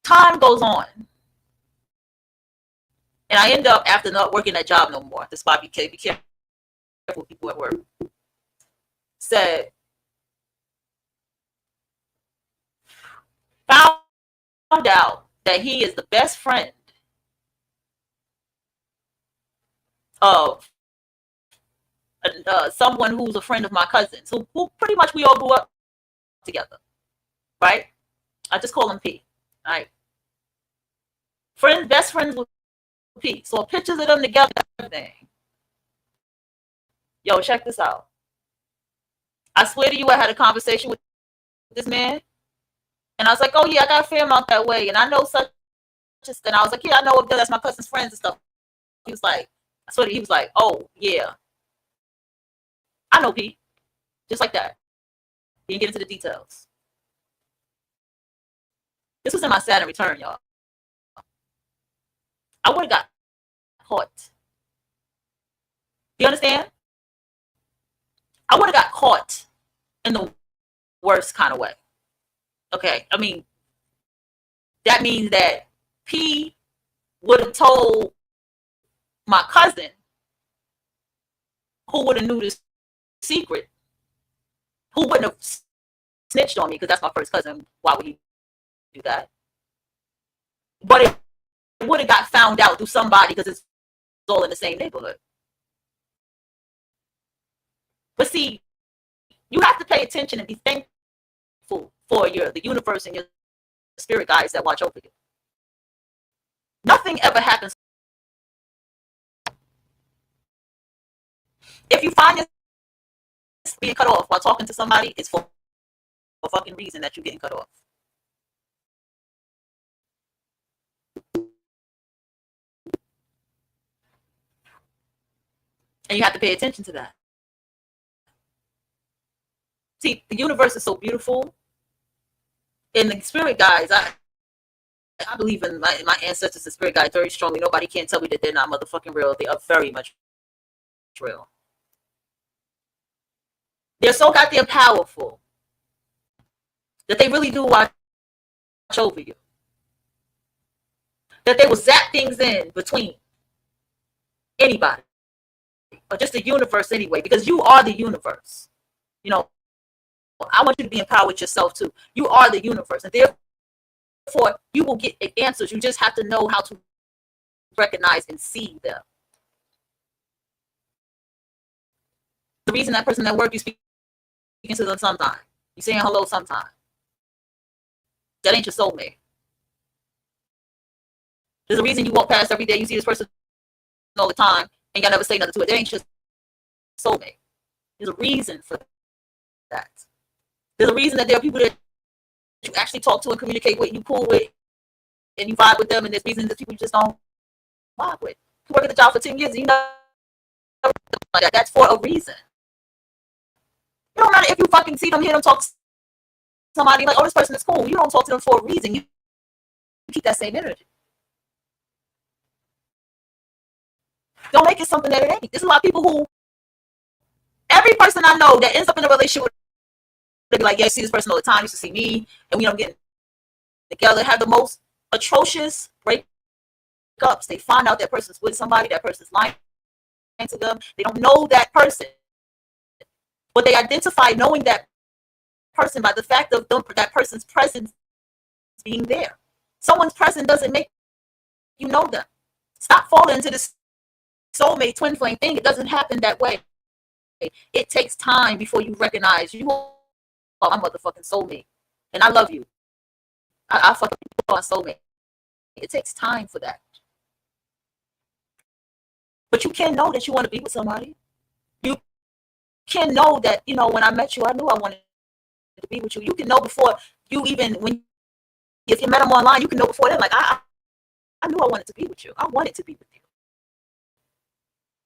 Time goes on. And I end up, after not working that job no more, this Bobby K, be careful people at work, found out that he is the best friend of someone who's a friend of my cousin's, who pretty much we all grew up together, right? I just call him P, right? Best friends with P. So pictures of them together, everything. Yo, check this out. I swear to you, I had a conversation with this man, and I was like, "Oh yeah, I got a fair amount that way, and I know such." And I was like, "Yeah, I know of them. That's my cousin's friends and stuff." He was like, "I swear to you," he was like, "Oh yeah, I know P," just like that. He didn't get into the details. This was in my Saturn return, y'all. I would have got caught. You understand? I would have got caught in the worst kind of way. Okay, I mean, that means that P would have told my cousin, who would have knew this secret, who wouldn't have snitched on me, because that's my first cousin. Why would he do that? But it would have got found out through somebody, because it's all in the same neighborhood. But see, you have to pay attention and be thankful for the universe and your spirit guides that watch over you. Nothing ever happens. If you find yourself being cut off while talking to somebody, it's for a fucking reason that you're getting cut off. And you have to pay attention to that. See, the universe is so beautiful. And the spirit guides, I believe in my ancestors and spirit guides very strongly. Nobody can tell me that they're not motherfucking real. They are very much real. They're so goddamn powerful that they really do watch over you. That they will zap things in between anybody. Or just the universe anyway, because you are the universe. You know, I want you to be empowered with yourself too. You are the universe, and therefore you will get answers. You just have to know how to recognize and see them. The reason that person at work, you speaking to them sometime, you saying hello sometime, that ain't your soulmate. There's a reason you walk past every day, you see this person all the time, and y'all never say nothing to it. That ain't your soulmate. There's a reason for that. There's a reason that there are people that you actually talk to and communicate with, you cool with, and you vibe with them, and there's reasons that people you just don't vibe with. You work at the job for 10 years, and you know like that. That's for a reason. It don't matter if you fucking see them, hear them talk to somebody like, oh, this person is cool. You don't talk to them for a reason. You keep that same energy. Don't make it something that it ain't. There's a lot of people who, every person I know that ends up in a relationship with, they be like, yeah, I see this person all the time, used to see me, and we don't get together, have the most atrocious breakups. They find out that person's with somebody, that person's lying to them. They don't know that person, but they identify knowing that person by the fact of that person's presence being there. Someone's presence doesn't make you know them. Stop falling into this soulmate twin flame thing. It doesn't happen that way. It takes time before you recognize you are my motherfucking soulmate, and I love you. I fucking my soulmate. It takes time for that, but you can know that you want to be with somebody. You can know that, you know, when I met you, I knew I wanted to be with you. You can know before you even, if you met them online, you can know before then, like, I knew I wanted to be with you. I wanted to be with you.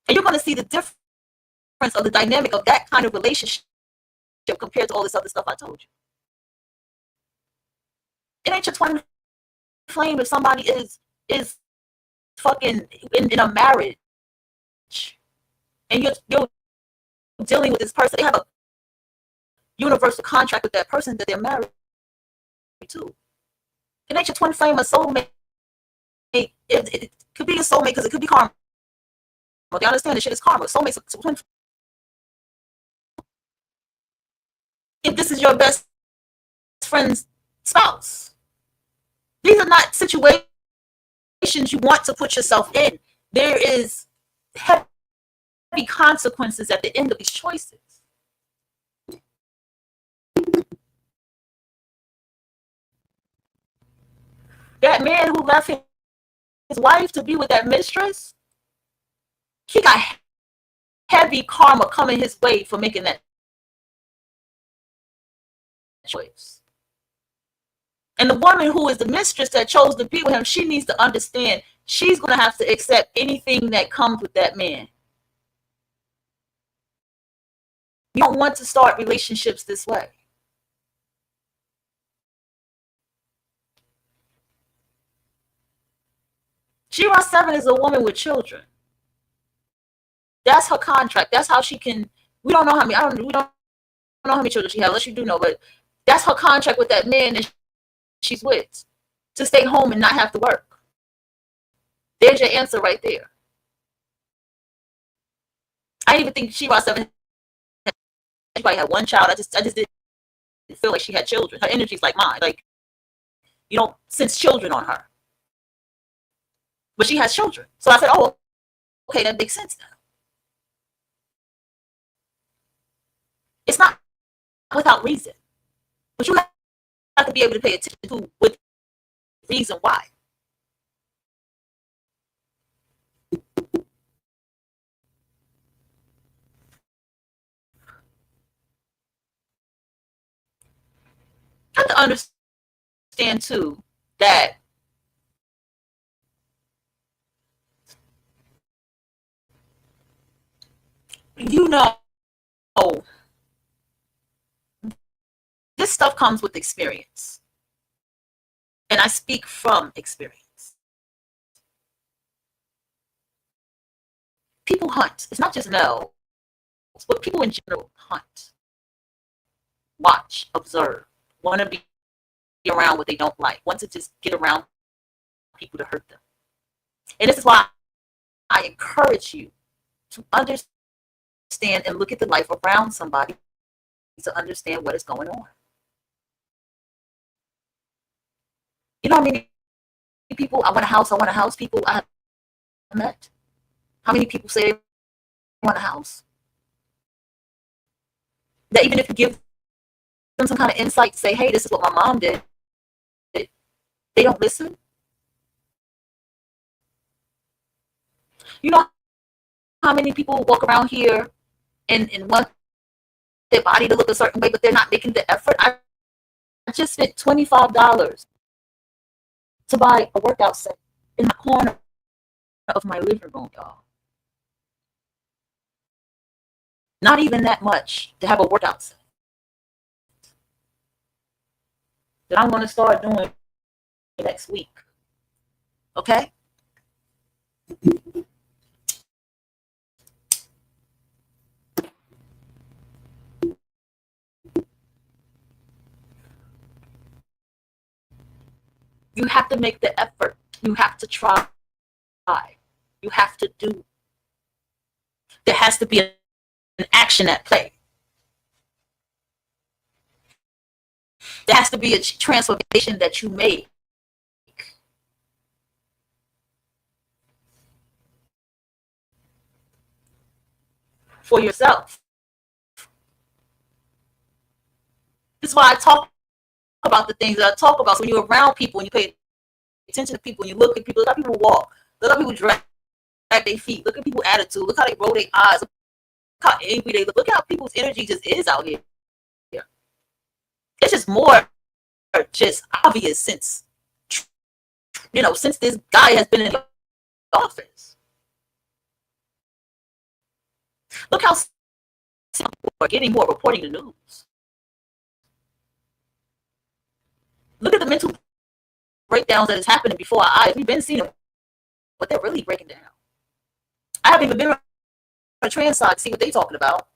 And you're going to see the difference of the dynamic of that kind of relationship compared to all this other stuff I told you. It ain't your twin flame if somebody is fucking in a marriage and you're dealing with this person. They have a universal contract with that person that they're married to. It ain't your twin flame, a soulmate. It could be a soulmate because it could be karma. Well, they understand this shit is karma. Soulmate's a twin flame. If this is your best friend's spouse, these are not situations you want to put yourself in. There is heavy consequences at the end of these choices. That man who left his wife to be with that mistress, he got heavy karma coming his way for making that choice. And the woman who is the mistress that chose to be with him, she needs to understand she's going to have to accept anything that comes with that man. You don't want to start relationships this way. Shira 7 is a woman with children. That's her contract. That's how she can. We don't know how many. We don't know how many children she has, unless you do know. But that's her contract with that man that she's with, to stay home and not have to work. There's your answer right there. I even think Shira 7 she probably had one child. I just didn't feel like she had children. Her energy's like mine. Like, you don't sense children on her. But she has children. So I said, oh, okay, that makes sense now. It's not without reason. But you have to be able to pay attention to with reason why. I have to understand too that you know this stuff comes with experience. And I speak from experience. People hunt. It's not just males, but people in general hunt. Watch, observe, want to be around what they don't like, want to just get around people to hurt them. And this is why I encourage you to understand and look at the life around somebody to understand what is going on. You know how many people, I want a house people I have met? How many people say they want a house? That even if you give them some kind of insight to say, hey, this is what my mom did, they don't listen. You know how many people walk around here and want their body to look a certain way, but they're not making the effort? I just spent $25 to buy a workout set in the corner of my living room, y'all. Not even that much to have a workout set that I'm going to start doing next week. Okay? You have to make the effort. You have to try. You have to do. There has to be an action at play. There has to be a transformation that you make. For yourself. This is why I talk about the things that I talk about. So when you're around people and you pay attention to people and you look at people, look how people walk, look how people drag their feet, look at people's attitude, look how they roll their eyes, look how angry they look how people's energy just is out here. It's just more just obvious since this guy has been in the office. Look how people are getting more reporting the news. Look at the mental breakdowns that is happening before our eyes. We've been seeing them, but they're really breaking down. I haven't even been on a trans side to see what they're talking about.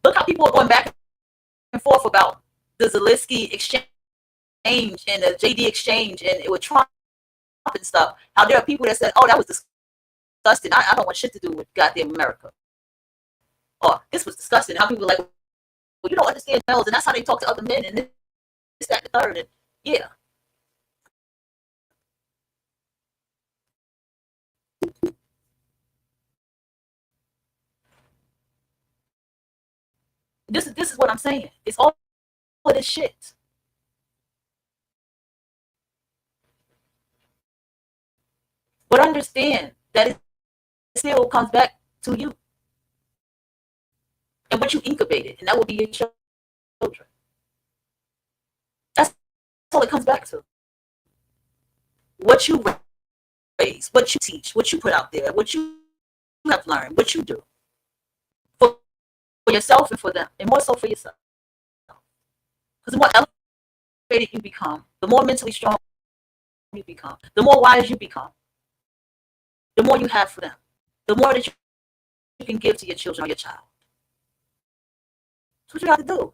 Look how people are going back and forth about the Zelensky exchange and the JD exchange and it with Trump and stuff. How there are people that said, oh, that was disgusting. I don't want shit to do with goddamn America. Or this was disgusting. How people are like, well, you don't understand males, and that's how they talk to other men. And that, the third. And yeah. This is what I'm saying. It's all of this shit. But understand that it still comes back to you and what you incubated, and that will be your children. That's all it comes back to. What you raise, what you teach, what you put out there, what you have learned, what you do for yourself and for them, and more so for yourself. Because the more elevated you become, the more mentally strong you become, the more wise you become, the more you have for them, the more that you can give to your children or your child. That's what you got to do.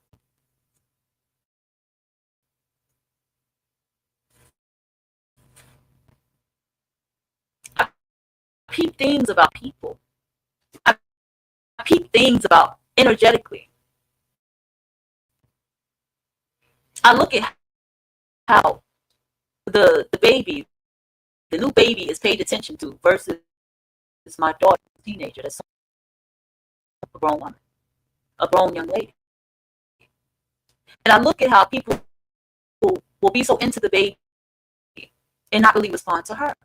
I peep things about people. I peep things about energetically. I look at how the baby, the new baby is paid attention to versus my daughter, a teenager, that's a grown woman, a grown young lady. And I look at how people will be so into the baby and not really respond to her.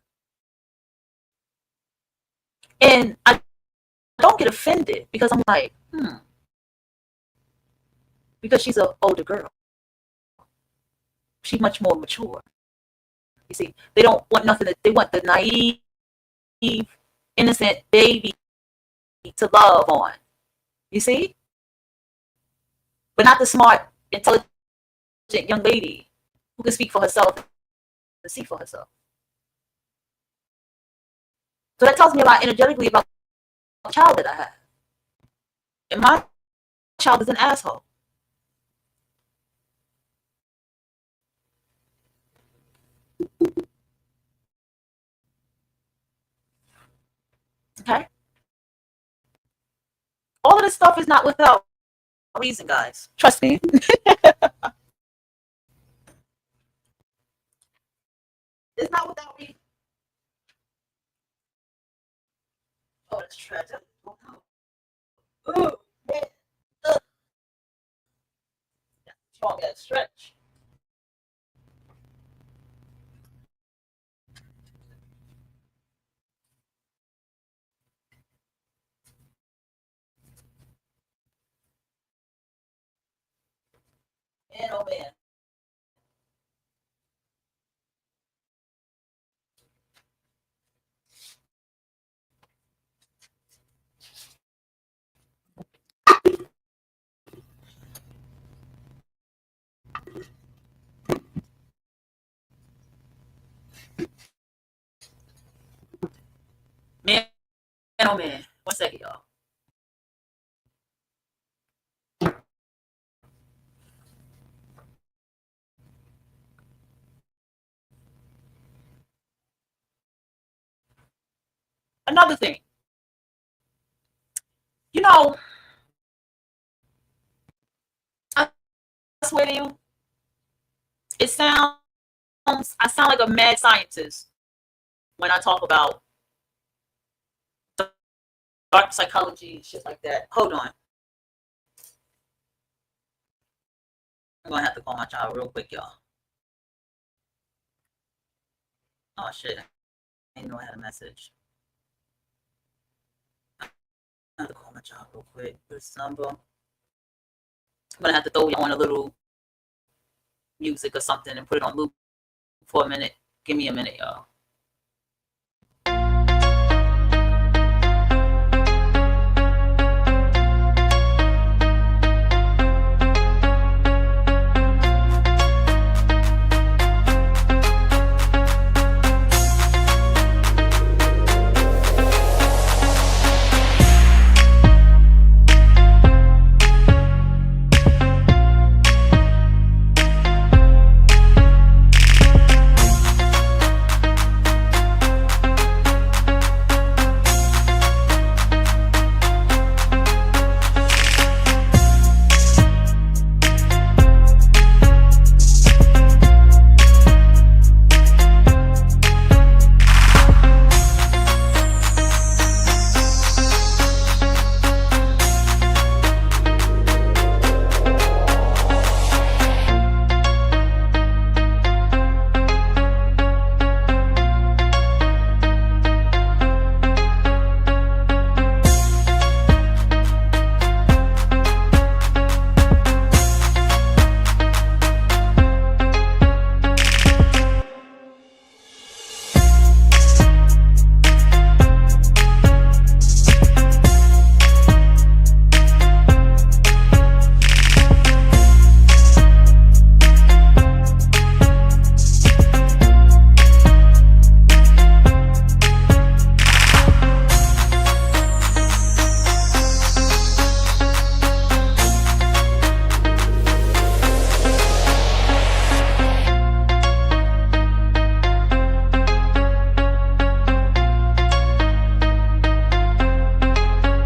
And I don't get offended because I'm like, because she's an older girl. She's much more mature. You see, they don't want nothing. They want the naive, innocent baby to love on. You see? But not the smart, intelligent young lady who can speak for herself and see for herself. So that tells me about energetically about the child that I have. And my child is an asshole. Okay? All of this stuff is not without reason, guys. Trust me. It's not without reason. Oh, that's tragic. Oh, man. Strong as stretch. Man, oh man. Man, oh man. 1 second, y'all. Another thing. You know, I swear to you, I sound like a mad scientist when I talk about dark psychology and shit like that. Hold on. I'm gonna have to call my child real quick, y'all. Oh shit. I didn't know I had a message. I have to call my child real quick. This number. I'm gonna have to throw you on a little music or something and put it on loop for a minute. Give me a minute, y'all.